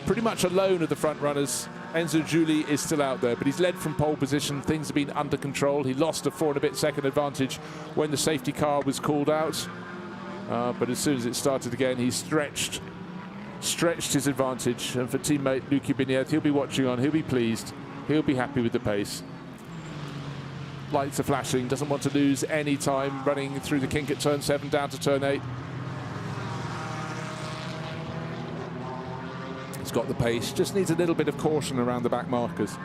pretty much alone of the front runners Enzo Giuli is still out there, but he's led from pole position. Things have been under control. He lost a 4 and a bit second advantage when the safety car was called out. But as soon as it started again, he stretched his advantage. And for teammate Luc Ibanez, he'll be watching on, he'll be pleased, he'll be happy with the pace. Lights are flashing, doesn't want to lose any time running through the kink at turn 7 down to turn 8. He's got the pace, just needs a little bit of caution around the back markers.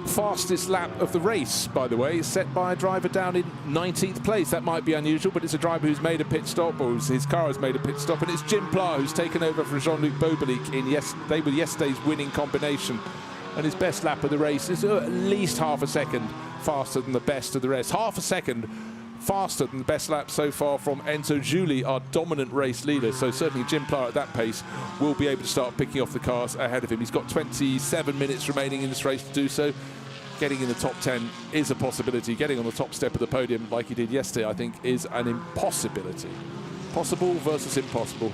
Fastest lap of the race, by the way, is set by a driver down in 19th place. That might be unusual, but it's a driver who's made a pit stop, or his car has made a pit stop, and it's Jim Pla who's taken over for Jean-Luc Bobelic in yesterday's winning combination. And his best lap of the race is at least half a second faster than the best of the rest. Half a second faster than the best lap so far from Enzo Giuli, our dominant race leader. So certainly Jim Pla at that pace will be able to start picking off the cars ahead of him. He's got 27 minutes remaining in this race to do so. Getting in the top 10 is a possibility. Getting on the top step of the podium like he did yesterday, I think, is an impossibility. Possible versus impossible.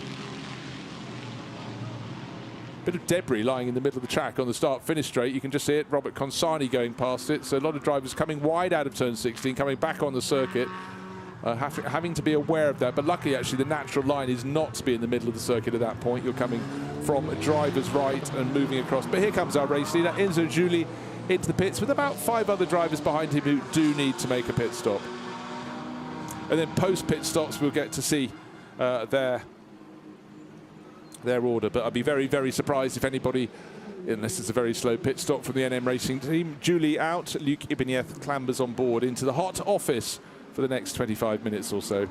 Bit of debris lying in the middle of the track on the start-finish straight. You can just see it, Robert Consani going past it. So a lot of drivers coming wide out of turn 16, coming back on the circuit, having to be aware of that. But luckily, actually, the natural line is not to be in the middle of the circuit at that point. You're coming from a driver's right and moving across. But here comes our race leader, Enzo Giuli, into the pits with about 5 other drivers behind him who do need to make a pit stop. And then post-pit stops, we'll get to see their order, but I'd be very, very surprised if anybody, unless it's a very slow pit stop from the NM Racing team. Giuli out, Luc Ibanez clambers on board into the hot office for the next 25 minutes or so.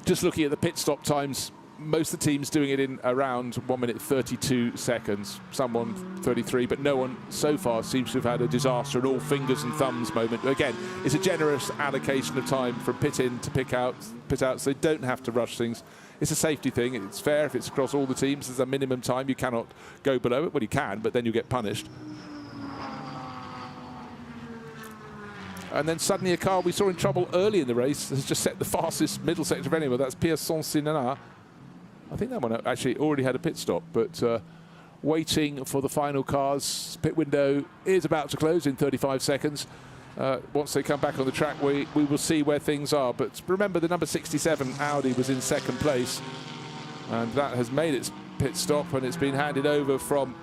Just looking at the pit stop times, most of the teams doing it in around 1 minute 32 seconds, someone 33, but no one so far seems to have had a disaster, an all fingers and thumbs moment. Again, it's a generous allocation of time from pit in to pit out, so they don't have to rush things. It's a safety thing. It's fair if it's across all the teams. There's a minimum time. You cannot go below it. Well, you can, but then you get punished. And then suddenly a car we saw in trouble early in the race has just set the fastest middle sector of anyone. That's Pierre Saint-Sinana. I think that one actually already had a pit stop, but waiting for the final cars. Pit window is about to close in 35 seconds. Once they come back on the track, we will see where things are. But remember, the number 67 Audi was in second place, and that has made its pit stop, and it's been handed over from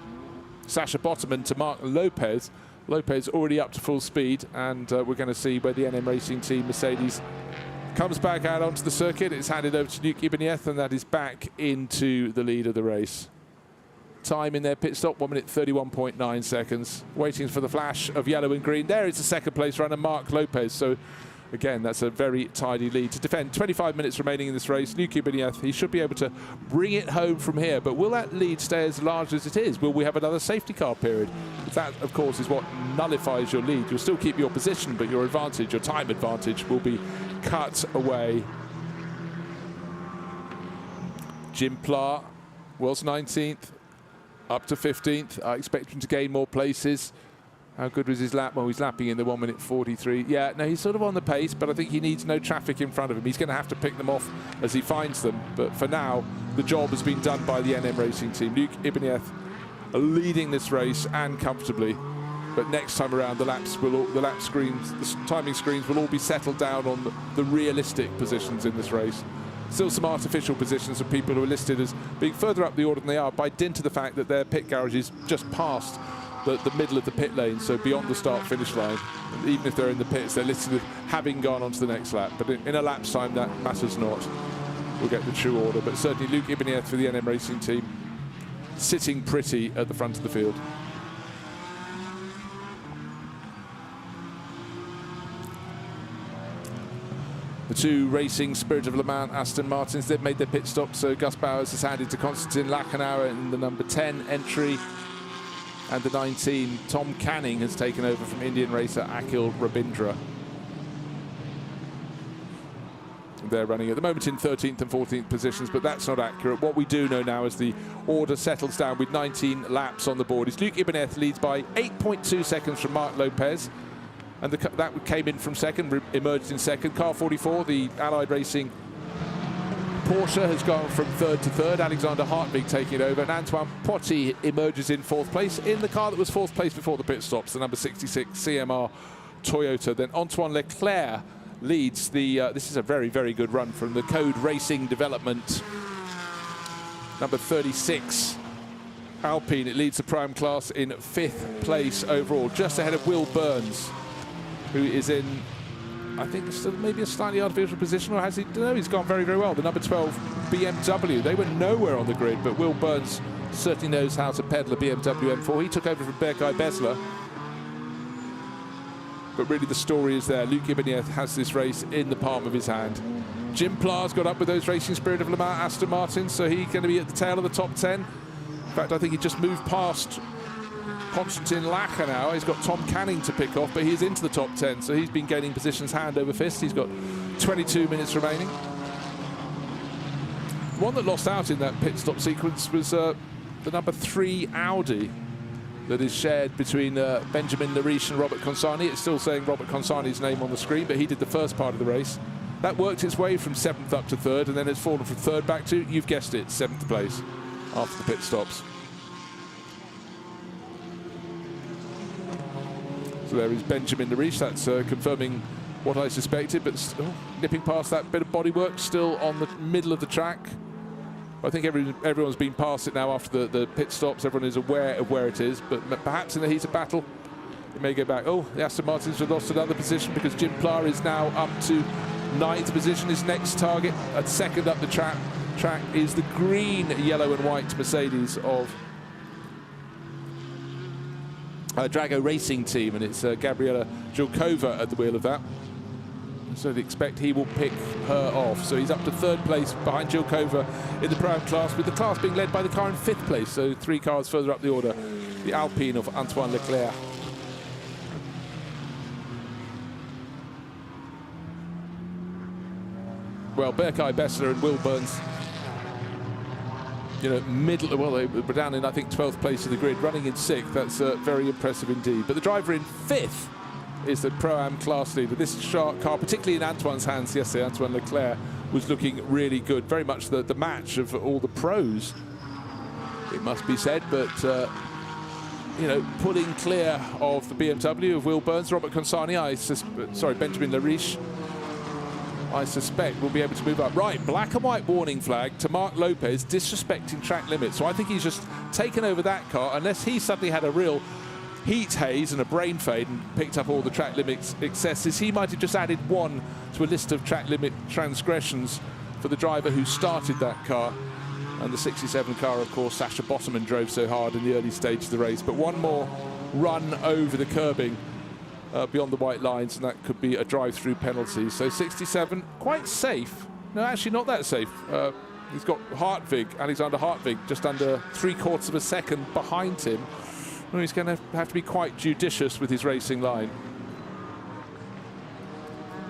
Sasha Botterman to Marc Lopez. Lopez already up to full speed, and we're going to see where the NM Racing team Mercedes comes back out onto the circuit. It's handed over to Luc Ibanez, and that is back into the lead of the race. Time in their pit stop, 1 minute 31.9 seconds. Waiting for the flash of yellow and green. There is the second place runner, Marc Lopez. So again, that's a very tidy lead to defend. 25 minutes remaining in this race. Luc Ibanez, he should be able to bring it home from here. But will that lead stay as large as it is? Will we have another safety car period? That, of course, is what nullifies your lead. You'll still keep your position, but your advantage, your time advantage, will be cut away. Jim Pla was 19th, up to 15th. I expect him to gain more places. How good was his lap? Well, he's lapping in the 1 minute 43. Yeah, no, he's sort of on the pace, but I think he needs no traffic in front of him. He's going to have to pick them off as he finds them. But for now, the job has been done by the NM Racing team. Luc Ibanez leading this race, and comfortably. But next time around, the timing screens will all be settled down on the realistic positions in this race. Still some artificial positions of people who are listed as being further up the order than they are by dint of the fact that their pit garage is just past the middle of the pit lane, so beyond the start-finish line. And even if they're in the pits, they're listed as having gone on to the next lap. But in a lap's time, that matters not. We'll get the true order. But certainly Luc Ibanez for the NM Racing team, sitting pretty at the front of the field. The two racing Spirit of Le Mans Aston Martins, they've made their pit stop, so Gus Bowers has handed to Konstantin Lachenauer in the number 10 entry. And the 19, Tom Canning, has taken over from Indian racer Akhil Rabindra. They're running at the moment in 13th and 14th positions, but that's not accurate. What we do know now as the order settles down with 19 laps on the board is Luc Ibanez leads by 8.2 seconds from Marc Lopez. And that came in from second, emerged in second. Car 44, the Allied Racing Porsche, has gone from third to third. Alexander Hartwig taking over, and Antoine Potti emerges in fourth place in the car that was fourth place before the pit stops, the number 66 CMR Toyota. Then Antoine Leclerc leads the, this is a very, very good run from the Code Racing Development, number 36 Alpine. It leads the Pro-Am class in fifth place overall, just ahead of Will Burns, who is in, I think, still maybe a slightly artificial position, or has he? No, he's gone very, very well. The number 12 BMW. They were nowhere on the grid, but Will Burns certainly knows how to pedal a BMW M4. He took over from Berkay Besler. But really the story is there. Luc Ibanez has this race in the palm of his hand. Jim Plar's got up with those Racing Spirit of Le Mans Aston Martin, so he's going to be at the tail of the top 10. In fact, I think he just moved past Konstantin Lacher now. He's got Tom Canning to pick off, but he's into the top 10, so he's been gaining positions hand over fist. He's got 22 minutes remaining. One that lost out in that pit stop sequence was the number 3 Audi that is shared between Benjamin Lariche and Robert Consani. It's still saying Robert Consani's name on the screen, but he did the first part of the race. That worked its way from 7th up to 3rd, and then it's fallen from 3rd back to, you've guessed it, 7th place after the pit stops. So there is Benjamin Lariche. That's confirming what I suspected, but nipping past that bit of bodywork, still on the middle of the track. I think everyone's been past it now after the pit stops. Everyone is aware of where it is, but perhaps in the heat of battle, it may go back. Oh, the Aston Martins have lost another position because Jim Plar is now up to 9th position. His next target at second up the track is the green, yellow and white Mercedes of Drago Racing Team, and it's Gabriela Jilkova at the wheel of that. So they expect he will pick her off. So he's up to 3rd place behind Jilkova in the Pro-Am class, with the class being led by the car in 5th place. So 3 cars further up the order, the Alpine of Antoine Leclerc. Well, Berkay Besler and Will Burns, you know, middle, well, they were down in, I think, 12th place of the grid, running in 6th. That's very impressive indeed. But the driver in 5th is the Pro-Am class leader. This shark car, particularly in Antoine's hands yesterday, Antoine Leclerc, was looking really good. Very much the match of all the pros, it must be said. But, you know, pulling clear of the BMW of Will Burns, Robert Consani, Benjamin Lariche, I suspect will be able to move up. Right, black and white warning flag to Marc Lopez, disrespecting track limits. So I think he's just taken over that car, unless he suddenly had a real heat haze and a brain fade and picked up all the track limits excesses. He might have just added one to a list of track limit transgressions for the driver who started that car. And the 67 car, of course, Sasha Botterman drove so hard in the early stage of the race. But one more run over the curbing beyond the white lines, and that could be a drive-through penalty. So 67, quite safe. No, actually not that safe. He's got Alexander Hartwig, just under 3/4 of a second behind him. Well, he's going to have to be quite judicious with his racing line.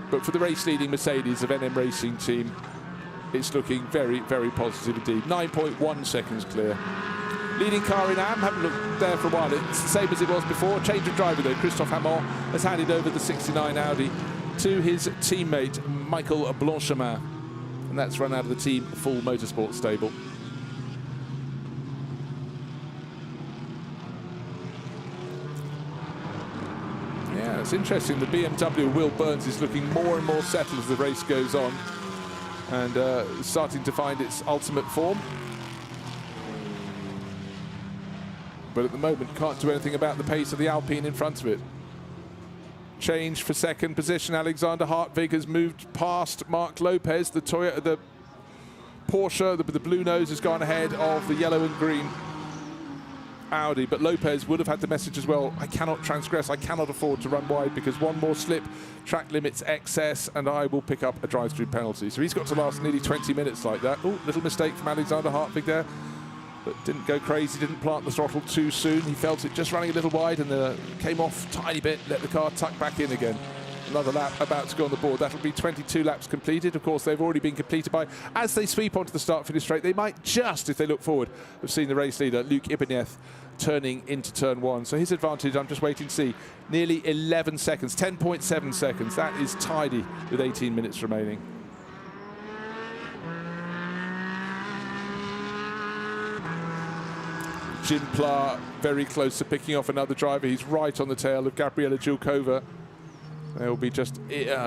But for the race-leading Mercedes of NM Racing Team, it's looking very, very positive indeed. 9.1 seconds clear. Leading car in AM, haven't looked there for a while. It's the same as it was before. Change of driver though. Christophe Hamon has handed over the 69 Audi to his teammate Michael Blanchemin, and that's run out of the Team Full Motorsports stable. Yeah, it's interesting. The BMW Will Burns is looking more and more settled as the race goes on, and starting to find its ultimate form. But at the moment can't do anything about the pace of the Alpine in front of it. Change for second position. Alexander Hartwig has moved past Marc Lopez. The Toyota, the Porsche, the blue nose has gone ahead of the yellow and green Audi. But Lopez would have had the message as well: I cannot transgress, I cannot afford to run wide, because one more slip, track limits excess, and I will pick up a drive-through penalty. So he's got to last nearly 20 minutes like that. Oh, little mistake from Alexander Hartwig there. But didn't go crazy, didn't plant the throttle too soon. He felt it just running a little wide and came off a tiny bit, let the car tuck back in again. Another lap about to go on the board. That'll be 22 laps completed. Of course, they've already been completed by, as they sweep onto the start-finish straight, they might just, if they look forward, have seen the race leader, Luke Ibanez, turning into turn 1. So his advantage, I'm just waiting to see, nearly 11 seconds, 10.7 seconds. That is tidy with 18 minutes remaining. Jim Pla very close to picking off another driver. He's right on the tail of Gabriela Julkova. They'll be just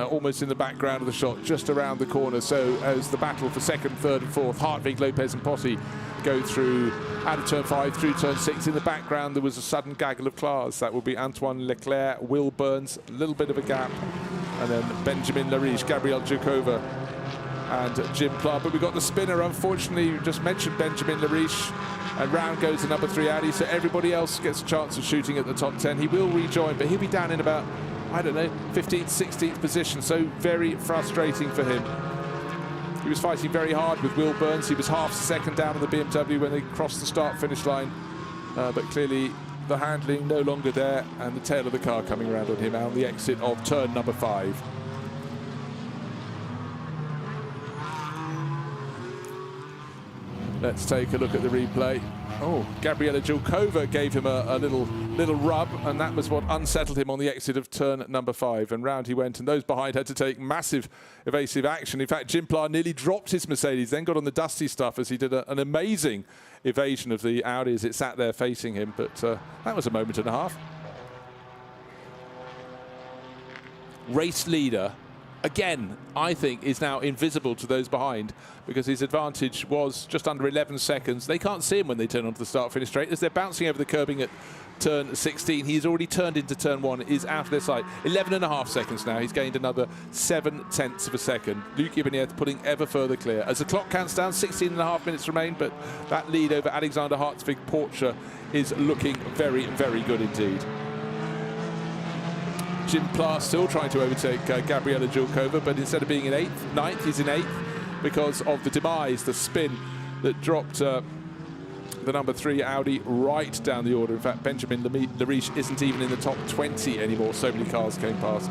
almost in the background of the shot, just around the corner. So as the battle for second, third and fourth, Hartwig, Lopez and Potti go through out of turn 5 through turn 6. In the background there was a sudden gaggle of cars. That will be Antoine Leclerc, Will Burns, a little bit of a gap, and then Benjamin Lariche, Gabriela Julkova and Jim Pla. But we've got the spinner, unfortunately. We just mentioned Benjamin Lariche. And round goes the number 3 Audi, so everybody else gets a chance of shooting at the top 10. He will rejoin, but he'll be down in about, I don't know, 15th, 16th position, so very frustrating for him. He was fighting very hard with Will Burns. He was half a second down on the BMW when they crossed the start-finish line, but clearly the handling no longer there, and the tail of the car coming around on him on the exit of turn number 5. Let's take a look at the replay. Oh, Gabriela Julkova gave him a little rub, and that was what unsettled him on the exit of turn number 5. And round he went, and those behind had to take massive evasive action. In fact, Jim Pla nearly dropped his Mercedes, then got on the dusty stuff as he did an amazing evasion of the Audi as it sat there facing him. But that was a moment and a half. Race leader, again, I think, is now invisible to those behind because his advantage was just under 11 seconds. They can't see him when they turn onto the start-finish straight. As they're bouncing over the curbing at turn 16, he's already turned into turn 1, is out of their sight. 11.5 seconds now. He's gained another 7/10 of a second. Luke Ibanez putting ever further clear. As the clock counts down, 16.5 minutes remain, but that lead over Alexander Hartwig Porsche is looking very, very good indeed. Jim Pla still trying to overtake Gabriela Julkova, but instead of being in 8th, 9th, he's in 8th because of the demise, the spin that dropped the number 3 Audi right down the order. In fact, Benjamin Lariche isn't even in the top 20 anymore. So many cars came past.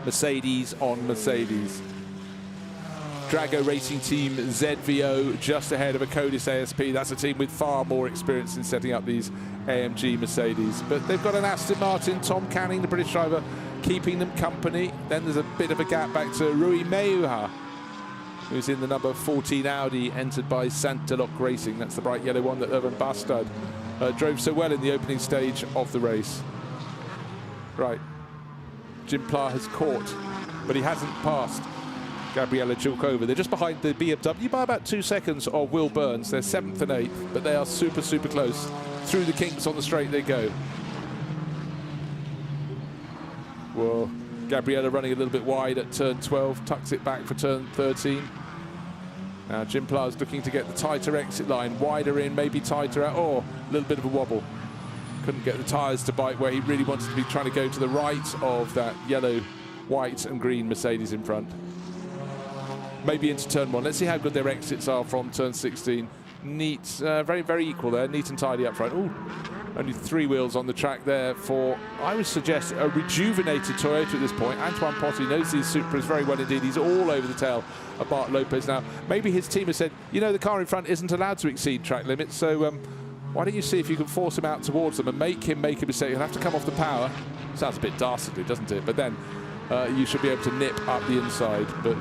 Mercedes on Mercedes. Drago Racing Team ZVO just ahead of a Codis ASP. That's a team with far more experience in setting up these AMG Mercedes. But they've got an Aston Martin, Tom Canning, the British driver, keeping them company. Then there's a bit of a gap back to Rui Meuha, who's in the number 14 Audi, entered by Santelok Racing. That's the bright yellow one that Urban Bastard drove so well in the opening stage of the race. Right, Jim Pla has caught, but he hasn't passed Gabriela Julkova. They're just behind the BMW by about 2 seconds of Will Burns. They're 7th and 8th, but they are super, super close. Through the kinks on the straight they go. Well, Gabriela running a little bit wide at turn 12, tucks it back for turn 13. Now Jim Pla is looking to get the tighter exit line, wider in, maybe tighter out, or a little bit of a wobble. Couldn't get the tyres to bite where he really wanted to be, trying to go to the right of that yellow, white and green Mercedes in front. Maybe into turn 1. Let's see how good their exits are from turn 16. Neat, very, very equal there, neat and tidy up front. Ooh, only 3 wheels on the track there for, I would suggest, a rejuvenated Toyota at this point. Antoine Potti knows these Supras very well indeed. He's all over the tail of Bart Lopez now. Maybe his team has said, you know, the car in front isn't allowed to exceed track limits, so why don't you see if you can force him out towards them and make him make a mistake. He'll have to come off the power. Sounds a bit dastardly, doesn't it? But then you should be able to nip up the inside. But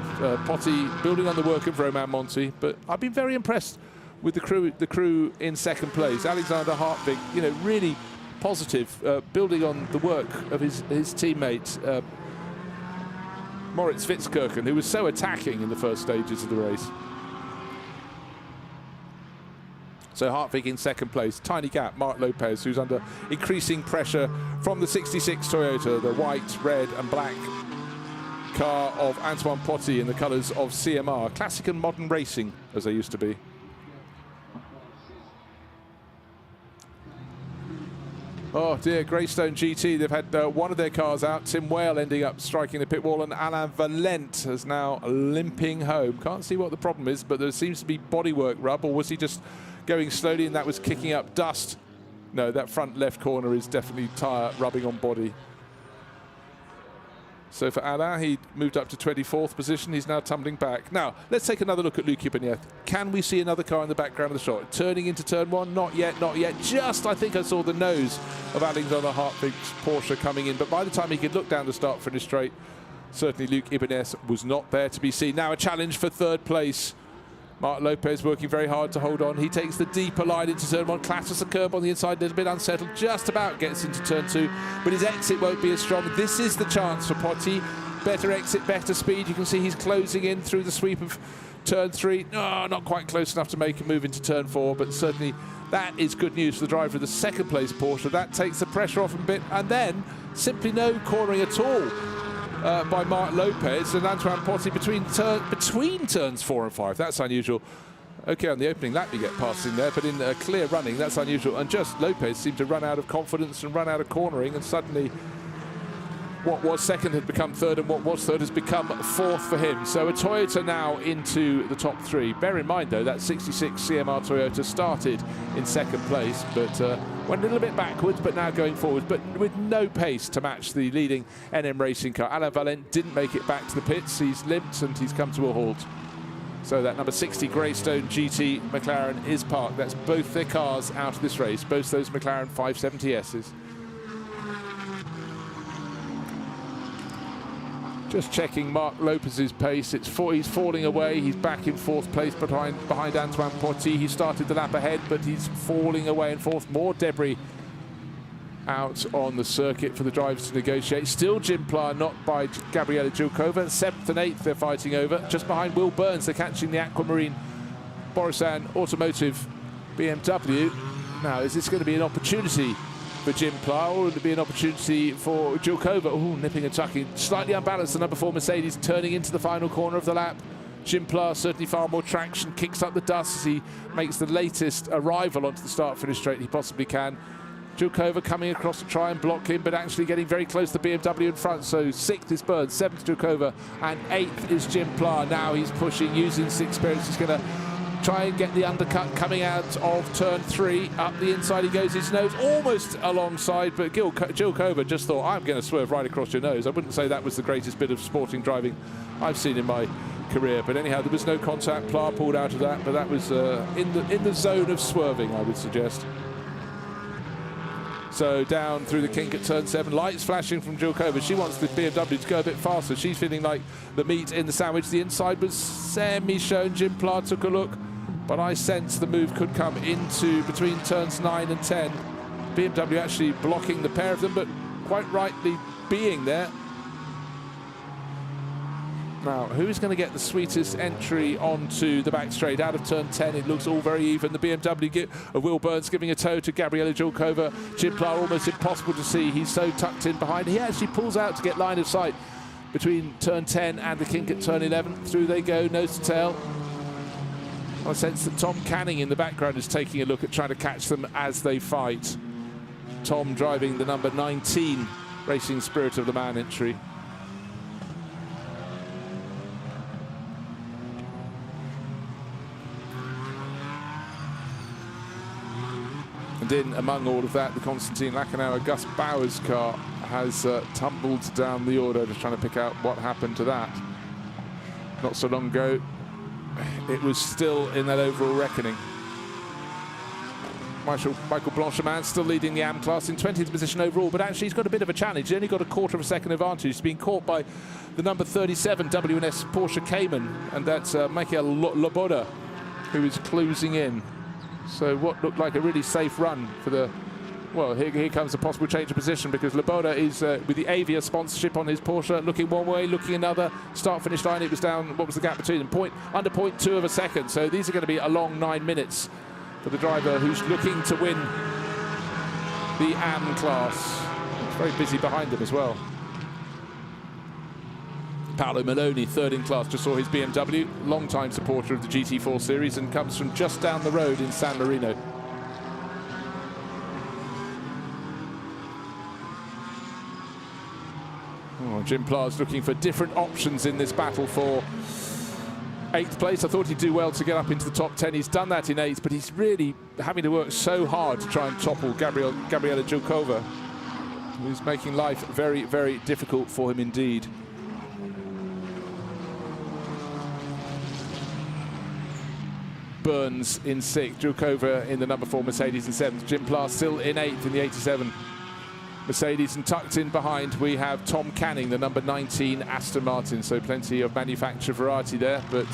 Potti building on the work of Romain Monti. But I've been very impressed with the crew in second place. Alexander Hartwig, you know, really positive, building on the work of his teammate Moritz Fitzkirchen, who was so attacking in the first stages of the race. So Hartwig in second place, tiny gap. Marc Lopez, who's under increasing pressure from the 66 Toyota, the white, red and black car of Antoine Potti in the colours of CMR. Classic and modern racing, as they used to be. Oh dear, Greystone GT, they've had one of their cars out. Tim Whale ending up striking the pit wall, and Alain Valente is now limping home. Can't see what the problem is, but there seems to be bodywork rub, or was he just going slowly and that was kicking up dust No, that front left corner is definitely tyre rubbing on body. So for Alain, he moved up to 24th position. He's now tumbling back. Now, let's take another look at Luc Ibanez. Can we see another car in the background of the shot? Turning into turn one? Not yet, not yet. Just, I think I saw the nose of Alexander Hartwig's Porsche coming in. But by the time he could look down the start-finish straight, certainly Luc Ibanez was not there to be seen. Now a challenge for third place. Marc Lopez working very hard to hold on. He takes the deeper line into turn one, clatters the curb on the inside, a little bit unsettled, just about gets into turn two, but his exit won't be as strong. This is the chance for Potti. Better exit, better speed. You can see he's closing in through the sweep of turn three. No, not quite close enough to make a move into turn four, but certainly that is good news for the driver of the second place Porsche. That takes the pressure off him a bit, and then simply no cornering at all by Marc Lopez and Antoine Potti between turns 4 and 5. That's unusual. Okay, on the opening lap you get past him there, but in clear running, that's unusual. And just Lopez seemed to run out of confidence and run out of cornering, and suddenly what was second had become third, and what was third has become fourth for him. So a Toyota now into the top three. Bear in mind, though, that 66 CMR Toyota started in second place, but went a little bit backwards, but now going forwards, but with no pace to match the leading NM racing car. Alain Valent didn't make it back to the pits. He's limped and he's come to a halt. So that number 60 Greystone GT McLaren is parked. That's both their cars out of this race, both those McLaren 570Ss. Just checking Marc Lopez's pace. He's falling away. He's back in fourth place behind Antoine Potti. He started the lap ahead, but he's falling away in fourth. More debris out on the circuit for the drivers to negotiate. Still Jim Pla, not by Gabriela Gilkova. 7th and 8th they're fighting over. Just behind Will Burns, they're catching the Aquamarine Borisan Automotive BMW. Now, is this going to be an opportunity for Jim Pla, or would it be an opportunity for Gilkova? Oh, nipping and tucking. Slightly unbalanced, the number 4 Mercedes turning into the final corner of the lap. Jim Pla certainly far more traction, kicks up the dust as he makes the latest arrival onto the start-finish straight he possibly can. Gilkova coming across to try and block him, but actually getting very close to the BMW in front. So 6th is Burns, 7th Gilkova, and 8th is Jim Pla. Now he's pushing, using his experience. He's going to try and get the undercut coming out of turn 3. Up the inside he goes, his nose almost alongside, but Gilkova just thought, I'm going to swerve right across your nose. I wouldn't say that was the greatest bit of sporting driving I've seen in my career, but anyhow, there was no contact. Pla pulled out of that, but that was in the zone of swerving, I would suggest. So down through the kink at turn 7, lights flashing from Gilkova. She wants the BMW to go a bit faster. She's feeling like the meat in the sandwich. The inside was semi-shown. Jim Pla took a look, but I sense the move could come into between turns 9 and 10. BMW actually blocking the pair of them, but quite rightly being there. Now, who's going to get the sweetest entry onto the back straight? Out of turn 10, it looks all very even. The BMW of Will Burns giving a tow to Gabriela Gilkova. Jim Pla almost impossible to see. He's so tucked in behind. He actually pulls out to get line of sight between turn 10 and the kink at turn 11. Through they go, nose to tail. I sense that Tom Canning in the background is taking a look at trying to catch them as they fight. Tom driving the number 19 Racing Spirit of Le Mans entry. And in among all of that, the Konstantin Lachenauer Gus Bauer's car has tumbled down the order, just trying to pick out what happened to that. Not so long ago, it was still in that overall reckoning. Michael Blanchemin still leading the AM class in 20th position overall, but actually he's got a bit of a challenge. He's only got a quarter of a second advantage. He's been caught by the number 37 WNS Porsche Cayman, and that's Michael Loboda, who is closing in. So what looked like a really safe run for the... Well, here comes a possible change of position, because Loboda is with the Avia sponsorship on his Porsche, looking one way, looking another. Start-finish line, it was down, what was the gap between them? Under 0.2 of a second. So these are going to be a long 9 minutes for the driver who's looking to win the AM class. It's very busy behind them as well. Paolo Maloney, third in class, just saw his BMW, long-time supporter of the GT4 series, and comes from just down the road in San Marino. Oh, Jim Pla's looking for different options in this battle for 8th place. I thought he'd do well to get up into the top 10. He's done that in 8th, but he's really having to work so hard to try and topple Gabriela Julkova, who's making life very, very difficult for him indeed. Burns in 6th, Julkova in the number 4 Mercedes in 7th, Jim Pla still in 8th in the 87 Mercedes, and tucked in behind we have Tom Canning, the number 19 Aston Martin. So plenty of manufacturer variety there, but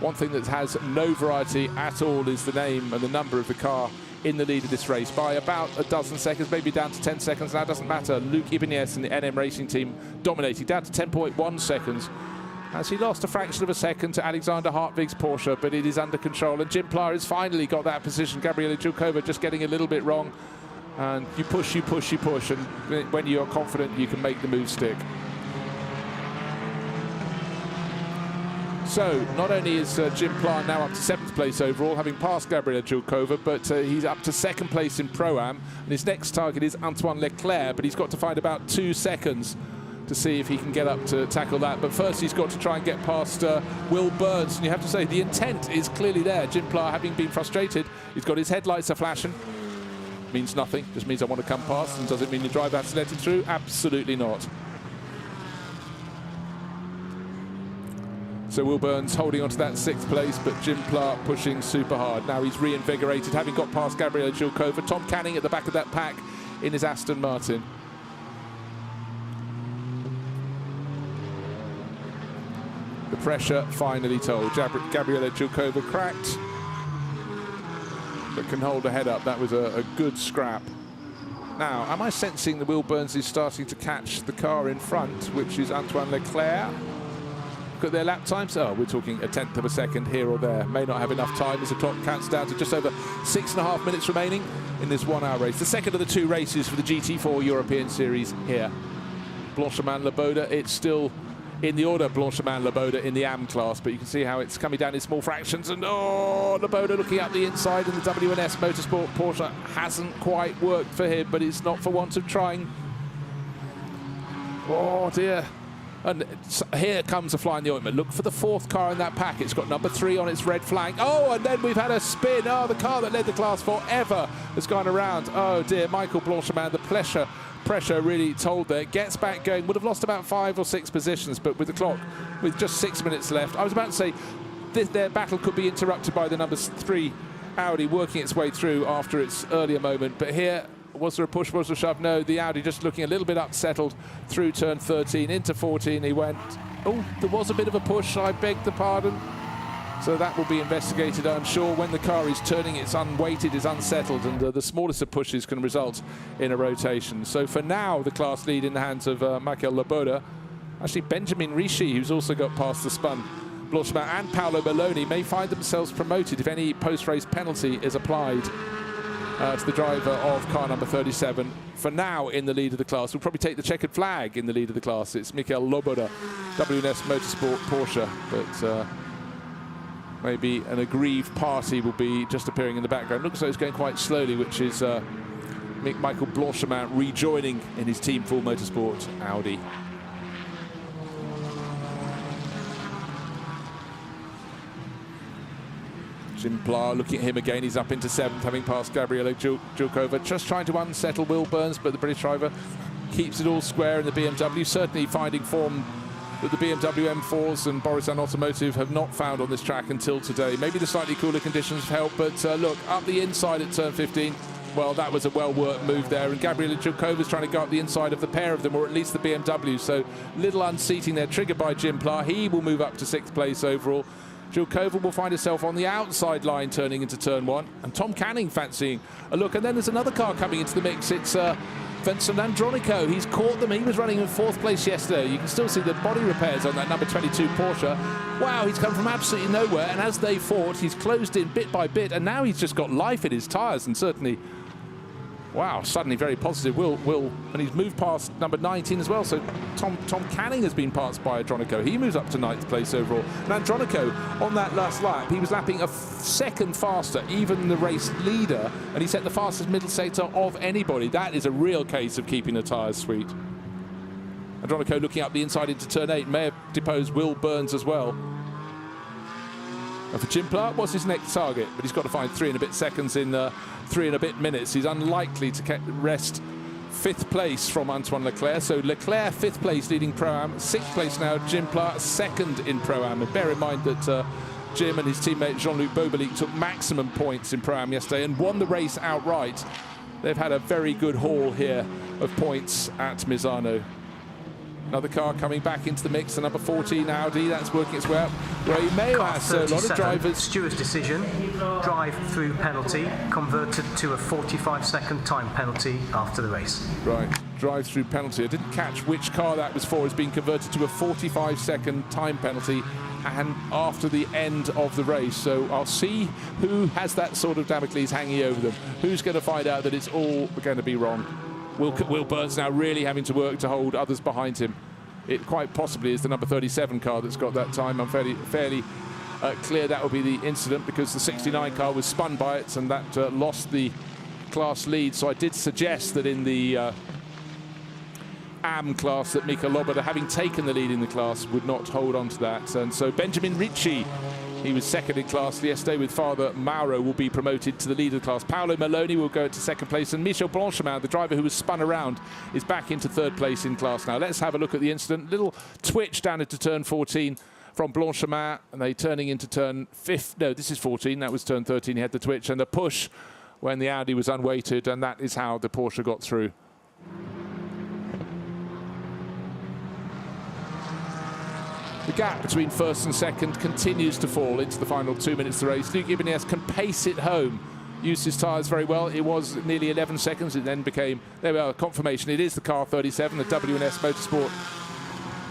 one thing that has no variety at all is the name and the number of the car in the lead of this race by about a dozen seconds, maybe down to 10 seconds. Now it doesn't matter. Luke Ibanez and the NM Racing team dominating, down to 10.1 seconds. As he lost a fraction of a second to Alexander Hartwig's Porsche, but it is under control. And Jim Pla has finally got that position. Gabriela Julkova just getting a little bit wrong. And you push, you push, you push. And when you're confident, you can make the move stick. So not only is Jim Pla now up to 7th place overall, having passed Gabriela Julkova, but he's up to 2nd place in Pro-Am. And his next target is Antoine Leclerc, but he's got to find about 2 seconds to see if he can get up to tackle that. But first he's got to try and get past Will Burns, and you have to say the intent is clearly there. Jim Pla, having been frustrated, he's got his headlights are flashing. Means nothing, just means I want to come past. And does it mean the driver has to let him through? Absolutely not. So Will Burns holding on to that 6th place, but Jim Pla pushing super hard. Now he's reinvigorated, having got past Gabriela Julkova. Tom Canning at the back of that pack in his Aston Martin. The pressure finally told. Gabriela Julkova cracked, but can hold her head up. That was a good scrap. Now, am I sensing that Will Burns is starting to catch the car in front, which is Antoine Leclerc? Look at their lap times. Oh, we're talking a 1/10 of a second here or there. May not have enough time as the clock counts down to just over 6.5 minutes remaining in this 1-hour race. The second of the 2 races for the GT4 European Series here. Blanchemin-Laboda, it's still in the order, Blanchemin-Laboda in the AM class, but you can see how it's coming down in small fractions. And oh, Laboda looking up the inside, and the WNS Motorsport Porsche hasn't quite worked for him, but it's not for want of trying. Oh dear. And here comes a fly in the ointment. Look for the 4th car in that pack. It's got number 3 on its red flag. Oh, and then we've had a spin. Oh, the car that led the class forever has gone around. Oh dear, Michael Blanchemin, the pressure really told there. Gets back going, would have lost about 5 or 6 positions, but with the clock, with just 6 minutes left, I was about to say their battle could be interrupted by the number 3 Audi working its way through after its earlier moment. But here, was there a push, was there a shove? No, the Audi just looking a little bit unsettled through turn 13, into 14 he went. Oh, there was a bit of a push, I beg the pardon. So that will be investigated, I'm sure. When the car is turning, it's unweighted, it's unsettled, and the smallest of pushes can result in a rotation. So for now, the class lead in the hands of Michael Laboda. Actually, Benjamin Ricci, who's also got past the spun Blanchemin, and Paolo Maloney may find themselves promoted if any post-race penalty is applied to the driver of car number 37. For now, in the lead of the class, we'll probably take the checkered flag in the lead of the class. It's Michael Laboda, WNS Motorsport Porsche, but maybe an aggrieved party will be just appearing in the background. Looks like it's going quite slowly, which is Michael Blanchemin rejoining in his Team Full Motorsport Audi. Jim Pla looking at him again. He's up into 7th, having passed Gabriela Julkova. Just trying to unsettle Will Burns, but the British driver keeps it all square in the BMW. Certainly finding form that the BMW M4s and Borissan Automotive have not found on this track until today. Maybe the slightly cooler conditions have helped, but look, up the inside at turn 15. Well, that was a well-worked move there, and Gabriela Julkova's trying to go up the inside of the pair of them, or at least the BMW, so little unseating there, triggered by Jim Pla. He will move up to 6th place overall. Julkova will find herself on the outside line turning into turn 1, and Tom Canning fancying a look. And then there's another car coming into the mix. It's Vincent Andronico. He's caught them. He was running in 4th place yesterday. You can still see the body repairs on that number 22 Porsche. Wow, he's come from absolutely nowhere, and as they fought, he's closed in bit by bit, and now he's just got life in his tyres, and certainly, wow, suddenly very positive. And he's moved past number 19 as well. So Tom Canning has been passed by Andronico. He moves up to 9th place overall. And Andronico, on that last lap, he was lapping a second faster, even the race leader, and he set the fastest middle sector of anybody. That is a real case of keeping the tyres sweet. Andronico looking up the inside into turn 8 may have deposed Will Burns as well. And for Jim Pla, what's his next target? But he's got to find 3 and a bit seconds in 3 and a bit minutes. He's unlikely to wrest 5th place from Antoine Leclerc. So Leclerc 5th place leading Pro-Am, 6th place now Jim Pla, 2nd in Pro-Am. And bear in mind that Jim and his teammate Jean-Luc Bobelic took maximum points in Pro-Am yesterday and won the race outright. They've had a very good haul here of points at Misano. Another car coming back into the mix, the number 14 Audi, that's working its way up. Ray Mayo has a lot of drivers. Stewart's decision, drive-through penalty, converted to a 45-second time penalty after the race. Right, drive-through penalty. I didn't catch which car that was for. It's been converted to a 45-second time penalty and after the end of the race. So I'll see who has that sort of Damocles hanging over them. Who's going to find out that it's all going to be wrong? Will Burns now really having to work to hold others behind him. It quite possibly is the number 37 car that's got that time. I'm fairly clear that will be the incident because the 69 car was spun by it and that lost the class lead. So I did suggest that in the AM class that Mika Loboda, having taken the lead in the class, would not hold on to that. And so Benjamin Ricci, he was 2nd in class yesterday with Father Mauro, will be promoted to the lead of the class. Paolo Maloney will go to 2nd place, and Michel Blanchemin, the driver who was spun around, is back into 3rd place in class now. Let's have a look at the incident. Little twitch down into turn 14 from Blanchemin, and they turning into turn 5. No, this is 14. That was turn 13. He had the twitch and the push when the Audi was unweighted, and that is how the Porsche got through. The gap between 1st and 2nd continues to fall into the final 2 minutes of the race. Luc Ibanez can pace it home, used his tyres very well. It was nearly 11 seconds. It then became, there we are, confirmation. It is the car 37, the WNS Motorsport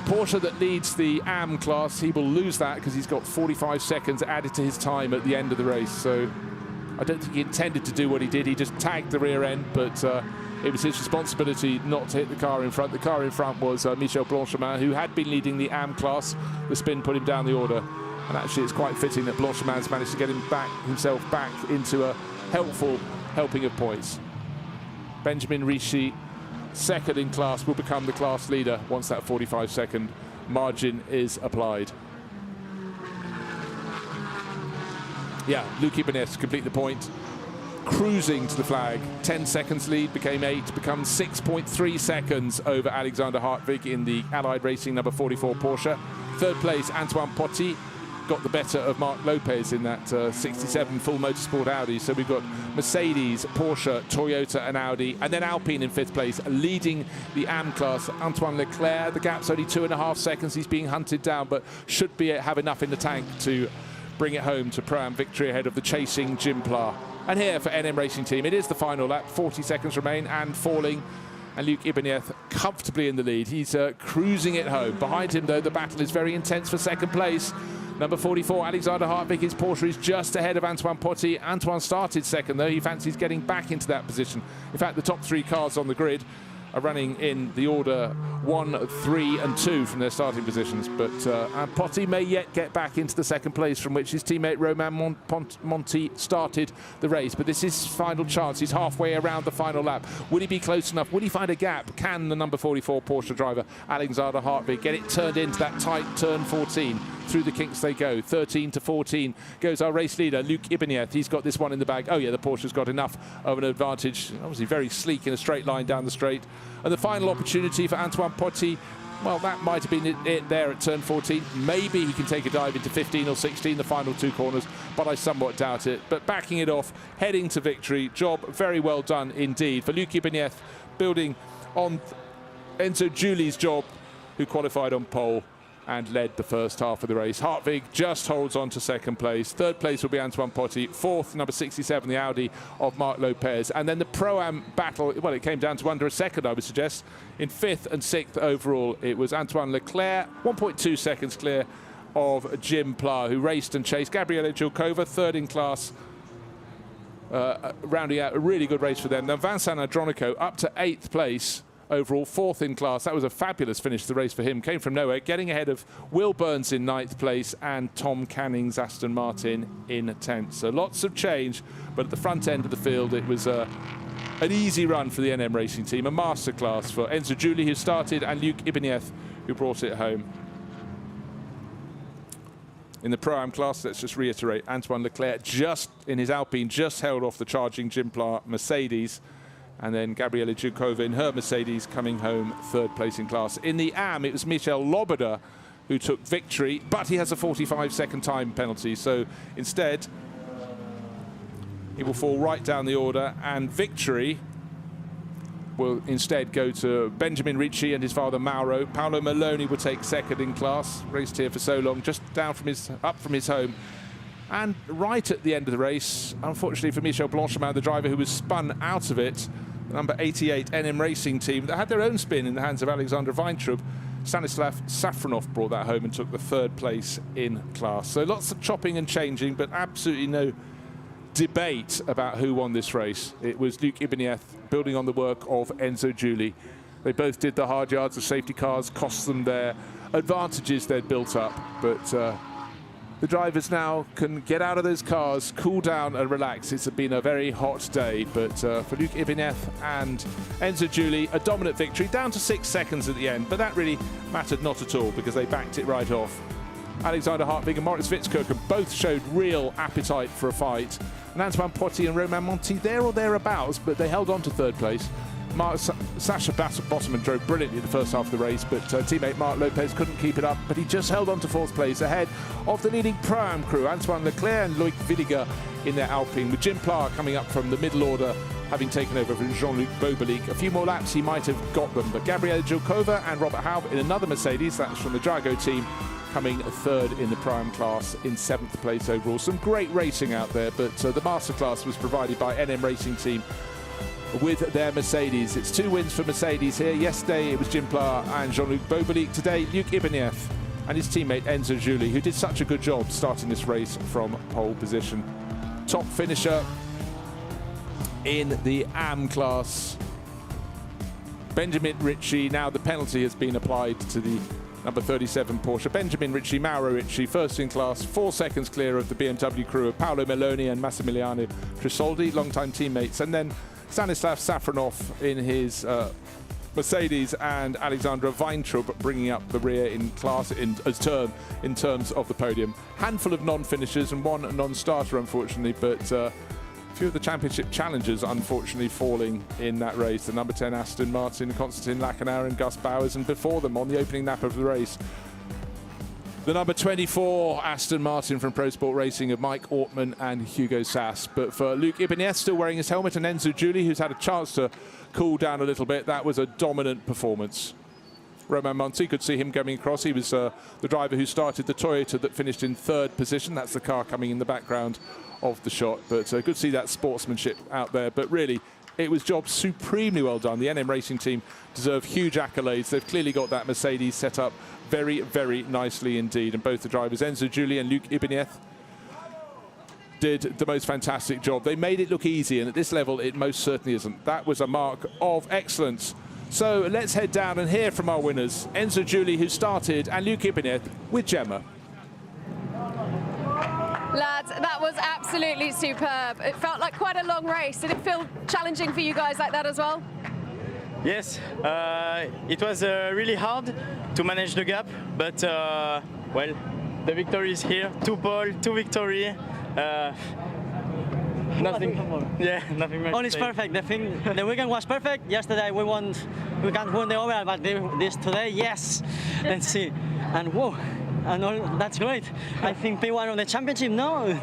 Porsche that leads the AM class. He will lose that because he's got 45 seconds added to his time at the end of the race. So I don't think he intended to do what he did. He just tagged the rear end, but it was his responsibility not to hit the car in front. The car in front was Michel Blanchemin, who had been leading the AM class. The spin put him down the order. And actually, it's quite fitting that Blanchemin's managed to get himself back into a helpful helping of points. Benjamin Ricci, 2nd in class, will become the class leader once that 45-second margin is applied. Yeah, Luc Ibanez complete the point. Cruising to the flag. 10 seconds lead, became 8, becomes 6.3 seconds over Alexander Hartwig in the Allied Racing number 44 Porsche. 3rd place, Antoine Potti got the better of Marc Lopez in that 67 full motorsport Audi. So we've got Mercedes, Porsche, Toyota and Audi, and then Alpine in 5th place, leading the AM class. Antoine Leclerc, the gap's only 2.5 seconds. He's being hunted down, but should have enough in the tank to bring it home to Pro-Am victory ahead of the chasing Jim Pla. And here for NM Racing Team, it is the final lap. 40 seconds remain and falling. And Luc Ibanez comfortably in the lead. He's cruising it home. Behind him, though, the battle is very intense for 2nd place. Number 44, Alexander Hartwig, his Porsche is just ahead of Antoine Potti. Antoine started 2nd, though. He fancies getting back into that position. In fact, the top 3 cars on the grid are running in the order 1, 3 and 2 from their starting positions. But Potti may yet get back into the 2nd place from which his teammate Romain Monti started the race. But this is his final chance. He's halfway around the final lap. Will he be close enough? Will he find a gap? Can the number 44 Porsche driver, Alexander Hartwig, get it turned into that tight turn 14? Through the kinks they go. 13 to 14 goes our race leader, Luc Ibanez. He's got this one in the bag. Oh yeah, the Porsche's got enough of an advantage. Obviously very sleek in a straight line down the straight. And the final opportunity for Antoine Potti, well, that might have been it there at turn 14. Maybe he can take a dive into 15 or 16, the final 2 corners, but I somewhat doubt it. But backing it off, heading to victory. Job very well done indeed for Luc Ibanez, building on Enzo Giuli's job, who qualified on pole and led the first half of the race. Hartwig just holds on to 2nd place. 3rd place will be Antoine Potti. 4th, number 67, the Audi of Marc Lopez. And then the Pro-Am battle, well, it came down to under a second, I would suggest. In 5th and 6th overall, it was Antoine Leclerc, 1.2 seconds clear of Jim Pla, who raced and chased. Gabriele Gilkova, 3rd in class, rounding out a really good race for them. Then Vincent Andronico up to 8th place. Overall, 4th in class. That was a fabulous finish to the race for him. Came from nowhere, getting ahead of Will Burns in 9th place and Tom Canning's Aston Martin in 10th. So lots of change, but at the front end of the field, it was an easy run for the NM Racing Team. A masterclass for Enzo Giuli, who started, and Luc Ibanez, who brought it home. In the Pro-Am class, let's just reiterate, Antoine Leclerc just in his Alpine just held off the charging Jimplar Mercedes, and then Gabriela Zhukova in her Mercedes coming home third place in class. In the AM, it was Michel Loboda who took victory, but he has a 45-second time penalty, so instead he will fall right down the order, and victory will instead go to Benjamin Ricci and his father Mauro. Paolo Maloney will take second in class, raced here for so long, just up from his home. And right at the end of the race, unfortunately for Michel Blanchemin, the driver who was spun out of it, the number 88 NM Racing team that had their own spin in the hands of Alexander Weintraub, Stanislav Safronov brought that home and took the third place in class. So lots of chopping and changing, but absolutely no debate about who won this race. It was Luc Ibanez building on the work of Enzo Giuli. They both did the hard yards. The safety cars cost them their advantages they'd built up, but the drivers now can get out of those cars, cool down and relax. It's been a very hot day, but for Luc Ibanez and Enzo Giuli, a dominant victory, down to 6 seconds at the end, but that really mattered not at all because they backed it right off. Alexander Hartwig and Moritz Witzkirchen both showed real appetite for a fight. And Antoine Potti and Romain Monti there or thereabouts, but they held on to third place. Sasha Botterman drove brilliantly in the first half of the race, but teammate Marc Lopez couldn't keep it up, but he just held on to fourth place ahead of the leading Pro-Am crew, Antoine Leclerc and Loic Williger in their Alpine, with Jimplar coming up from the middle order, having taken over from Jean-Luc Bobelic. A few more laps he might have got them, but Gabriela Zhukova and Robert Haub in another Mercedes, that's from the Drago team, coming third in the Pro-Am class in 7th place overall. Some great racing out there, but the masterclass was provided by NM Racing Team with their Mercedes. It's 2 wins for Mercedes here. Yesterday it was Jimplar and Jean-Luc Bobelic. Today, Luc Ibanez and his teammate Enzo Giuli, who did such a good job starting this race from pole position. Top finisher in the AM class, Benjamin Ricci. Now the penalty has been applied to the number 37 Porsche. Benjamin Ricci, Mauro Ricci, first in class, 4 seconds clear of the BMW crew of Paolo Maloney and Massimiliano Trisoldi, longtime teammates. And then Stanislav Safronov in his Mercedes and Alexandra Weintraub bringing up the rear in class in terms of the podium. Handful of non-finishers and one non-starter, unfortunately, but a few of the championship challengers unfortunately falling in that race. The number 10 Aston Martin, Konstantin Lachenauer and Gus Bowers, and before them on the opening lap of the race, the number 24 Aston Martin from Pro Sport Racing of Mike Ortman and Hugo Sass. But for Luc Ibanez, still wearing his helmet, and Enzo Giuli, who's had a chance to cool down a little bit, that was a dominant performance. Romain Monti, could see him coming across. He was the driver who started the Toyota that finished in 3rd position. That's the car coming in the background of the shot. But good to see that sportsmanship out there. But really, it was job supremely well done. The NM Racing team deserve huge accolades. They've clearly got that Mercedes set up very, very nicely indeed. And both the drivers, Enzo Giuli and Luc Ibanez, did the most fantastic job. They made it look easy, and at this level, it most certainly isn't. That was a mark of excellence. So let's head down and hear from our winners, Enzo Giuli, who started, and Luc Ibanez with Gemma. Lads, that was absolutely superb. It felt like quite a long race. Did it feel challenging for you guys like that as well? Yes, it was really hard to manage the gap, but well, the victory is here. 2 pole, 2 victory. Nothing. Yeah, nothing more. All is perfect. The weekend was perfect. Yesterday we can't win the overall, but this today, yes. Let's see. And whoa. And all, that's great. I think P1 on the championship now. Yeah.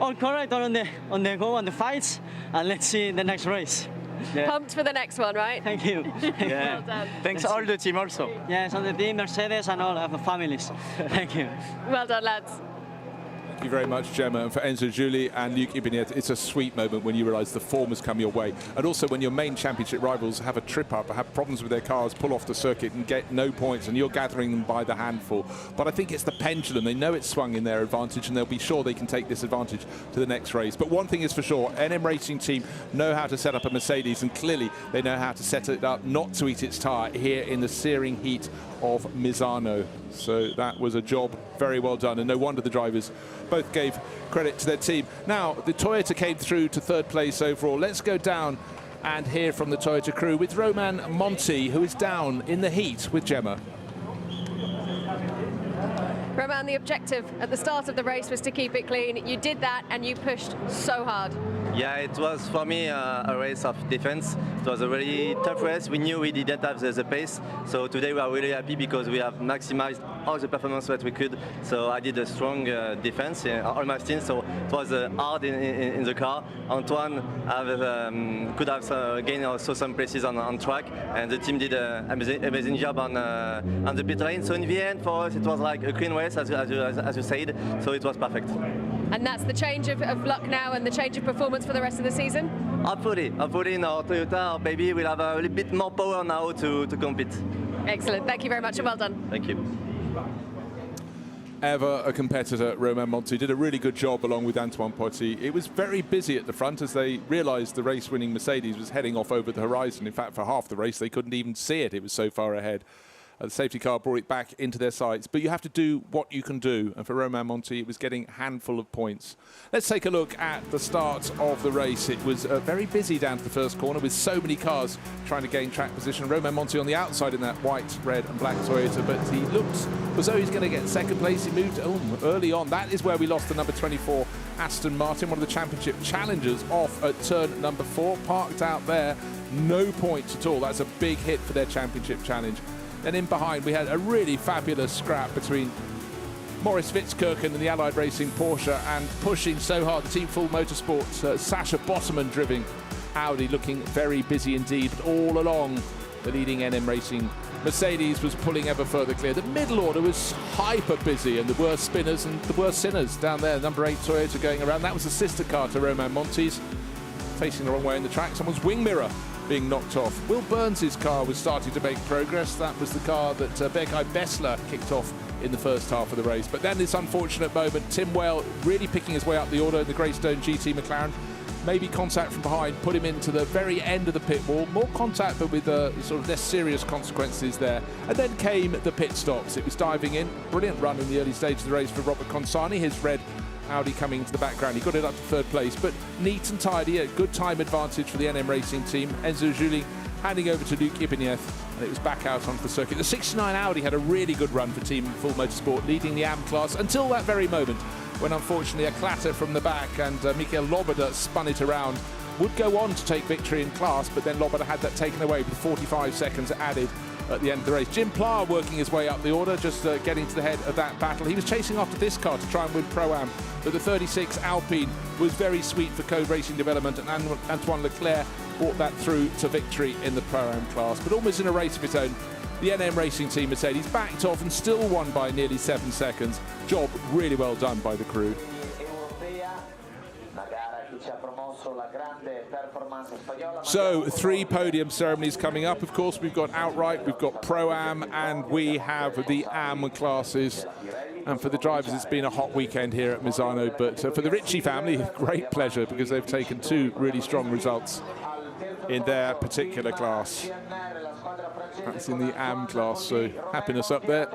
All correct, all on the go on the fights, and let's see the next race. Yeah. Pumped for the next one, right? Thank you. Yeah. Well done. Thanks all the team also. Yes, on the team, Mercedes, and all of the families. Thank you. Well done, lads. Thank you very much, Gemma. And for Enzo Giuli and Luc Ibanez, it's a sweet moment when you realise the form has come your way. And also when your main championship rivals have a trip up, have problems with their cars, pull off the circuit and get no points, and you're gathering them by the handful. But I think it's the pendulum. They know it's swung in their advantage, and they'll be sure they can take this advantage to the next race. But one thing is for sure, NM Racing team know how to set up a Mercedes, and clearly they know how to set it up not to eat its tyre here in the searing heat of Misano. So that was a job very well done, and no wonder the drivers both gave credit to their team. Now, the Toyota came through to 3rd place overall. Let's go down and hear from the Toyota crew with Romain Monti, who is down in the heat with Gemma. Romain, the objective at the start of the race was to keep it clean. You did that and you pushed so hard. Yeah, it was for me a race of defense. It was a really tough race. We knew we didn't have the pace. So today we are really happy because we have maximized all the performance that we could. So I did a strong defense on my team. So it was hard in the car. Antoine could have gained also some places on track, and the team did an amazing job on the pit lane. So in the end, for us, it was like a clean race, as you said. So it was perfect. And that's the change of luck now and the change of performance for the rest of the season? Hopefully in our Toyota, our baby will have a little bit more power now to compete. Excellent. Thank you very much and well done. Thank you. Ever a competitor, Romain Monti did a really good job along with Antoine Potti. It was very busy at the front as they realised the race-winning Mercedes was heading off over the horizon. In fact, for half the race, they couldn't even see it. It was so far ahead. The safety car brought it back into their sights. But you have to do what you can do. And for Romain Monti, it was getting a handful of points. Let's take a look at the start of the race. It was very busy down to the first corner with so many cars trying to gain track position. Romain Monti on the outside in that white, red and black Toyota, but he looked as though he's going to get second place. He moved early on. That is where we lost the number 24 Aston Martin, one of the championship challengers, off at turn number 4, parked out there. No points at all. That's a big hit for their championship challenge. Then in behind, we had a really fabulous scrap between Maurice Fitzkirchen and the Allied Racing Porsche, and pushing so hard, Team Full Motorsports, Sasha Botterman driving Audi, looking very busy indeed. But all along, the leading NM Racing Mercedes was pulling ever further clear. The middle order was hyper busy, and the worst spinners and the worst sinners down there. Number 8 Toyota going around. That was a sister car to Romain Monti's, facing the wrong way in the track. Someone's wing mirror being knocked off. Will Burns' car was starting to make progress. That was the car that Berkay Bessler kicked off in the first half of the race. But then this unfortunate moment, Tim Well really picking his way up the order in the Greystone GT McLaren. Maybe contact from behind, put him into the very end of the pit wall. More contact, but with sort of less serious consequences there. And then came the pit stops. It was diving in. Brilliant run in the early stage of the race for Robert Consani. His red Audi coming into the background. He got it up to third place, but neat and tidy, a good time advantage for the NM Racing team. Enzo Juli handing over to Luc Ibanez, and it was back out onto the circuit. The 69 Audi had a really good run for Team Full Motorsport, leading the AM class until that very moment, when unfortunately a clatter from the back and Michael Loboda spun it around. Would go on to take victory in class, but then Loboda had that taken away with 45 seconds added at the end of the race. Jim Pla working his way up the order, just getting to the head of that battle. He was chasing after this car to try and win Pro-Am, but the 36 Alpine was very sweet for Code Racing Development, and Antoine Leclerc brought that through to victory in the Pro-Am class. But almost in a race of its own, the NM Racing team Mercedes backed off and still won by nearly 7 seconds. Job really well done by the crew. So 3 podium ceremonies coming up. Of course, we've got outright, we've got Pro-Am, and we have the AM classes. And for the drivers, it's been a hot weekend here at Misano. But for the Ritchie family, great pleasure, because they've taken 2 really strong results in their particular class. That's in the AM class, so happiness up there.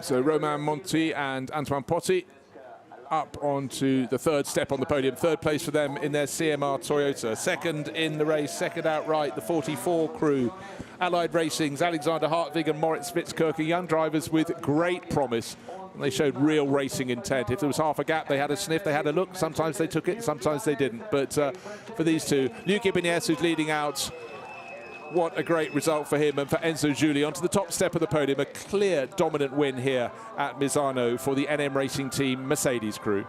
So Romain Monti and Antoine Potti up onto the 3rd step on the podium. 3rd place for them in their CMR Toyota. 2nd in the race, 2nd outright, the 44 crew. Allied Racing's Alexander Hartwig and Moritz Fitzkirchen, young drivers with great promise. And they showed real racing intent. If there was half a gap, they had a sniff, they had a look. Sometimes they took it, sometimes they didn't. But for these two, Luc Ibanez, who's leading out, what a great result for him, and for Enzo Juli onto the top step of the podium. A clear dominant win here at Misano for the NM Racing Team Mercedes crew.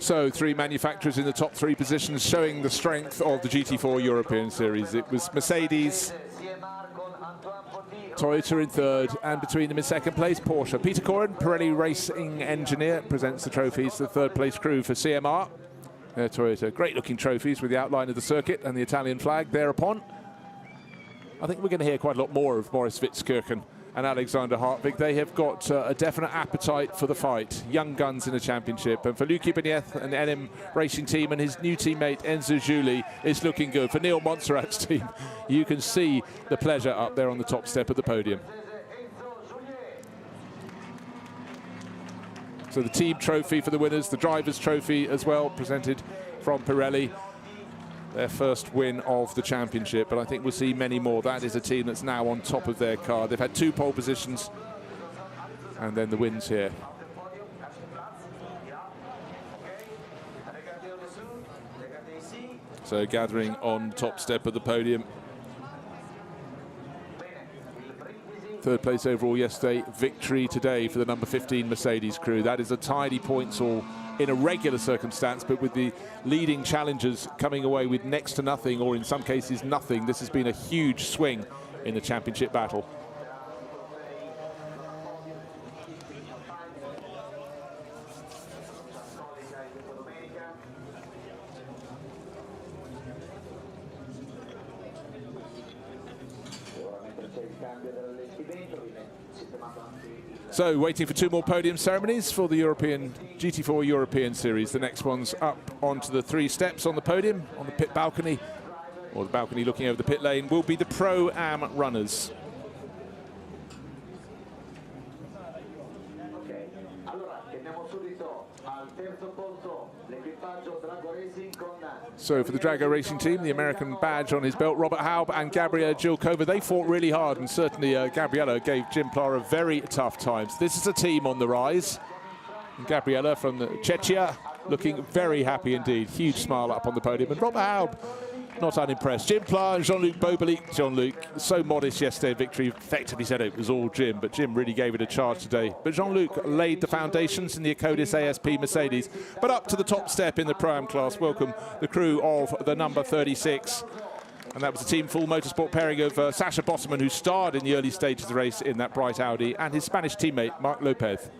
So 3 manufacturers in the top 3 positions, showing the strength of the GT4 European Series. It was Mercedes, Toyota in 3rd, and between them in 2nd place, Porsche. Peter Koren, Pirelli Racing Engineer, presents the trophies to the 3rd place crew for CMR. Toyota. Great looking trophies with the outline of the circuit and the Italian flag thereupon. I think we're going to hear quite a lot more of Maurice Witzkirchen and Alexander Hartwig. They have got a definite appetite for the fight. Young guns in the championship. And for Lucky Benyeth and NM Racing Team and his new teammate Enzo Juli, it's looking good. For Neil Montserrat's team, you can see the pleasure up there on the top step of the podium. So the team trophy for the winners, the driver's trophy as well, presented from Pirelli. Their first win of the championship, but I think we'll see many more. That is a team that's now on top of their car. They've had 2 pole positions and then the wins here. So gathering on top step of the podium. 3rd place overall yesterday, victory today for the number 15 Mercedes crew. That is a tidy points all in a regular circumstance, but with the leading challengers coming away with next to nothing, or in some cases nothing, this has been a huge swing in the championship battle. So waiting for 2 more podium ceremonies for the European GT4 European Series. The next one's up onto the 3 steps on the podium, on the pit balcony, or the balcony looking over the pit lane, will be the Pro-Am runners. So for the Drago Racing Team, the American badge on his belt, Robert Haub and Gabriela Gilkova, they fought really hard, and certainly Gabriela gave Jim Pla a very tough time. So this is a team on the rise. And Gabriela from the Czechia looking very happy indeed. Huge smile up on the podium. And Robert Haub, not unimpressed. Jim Pla and Jean-Luc Beaubelic. Jean-Luc, so modest yesterday in victory, effectively said it was all Jim, but Jim really gave it a charge today. But Jean-Luc laid the foundations in the Acodis ASP Mercedes. But up to the top step in the Pro-Am class, welcome the crew of the number 36. And that was the team full motorsport pairing of Sasha Bosserman, who starred in the early stages of the race in that bright Audi, and his Spanish teammate, Marc Lopez.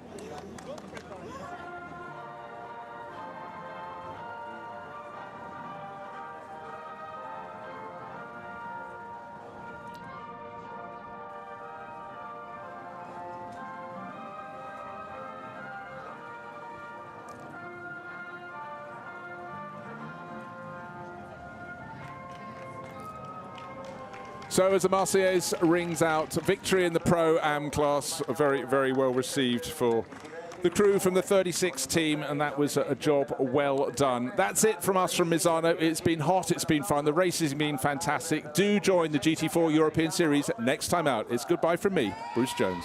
So as the Marseillaise rings out, victory in the Pro-Am class, very, very well received for the crew from the 36 team, and that was a job well done. That's it from us from Misano. It's been hot, it's been fun, the race has been fantastic. Do join the GT4 European Series next time out. It's goodbye from me, Bruce Jones.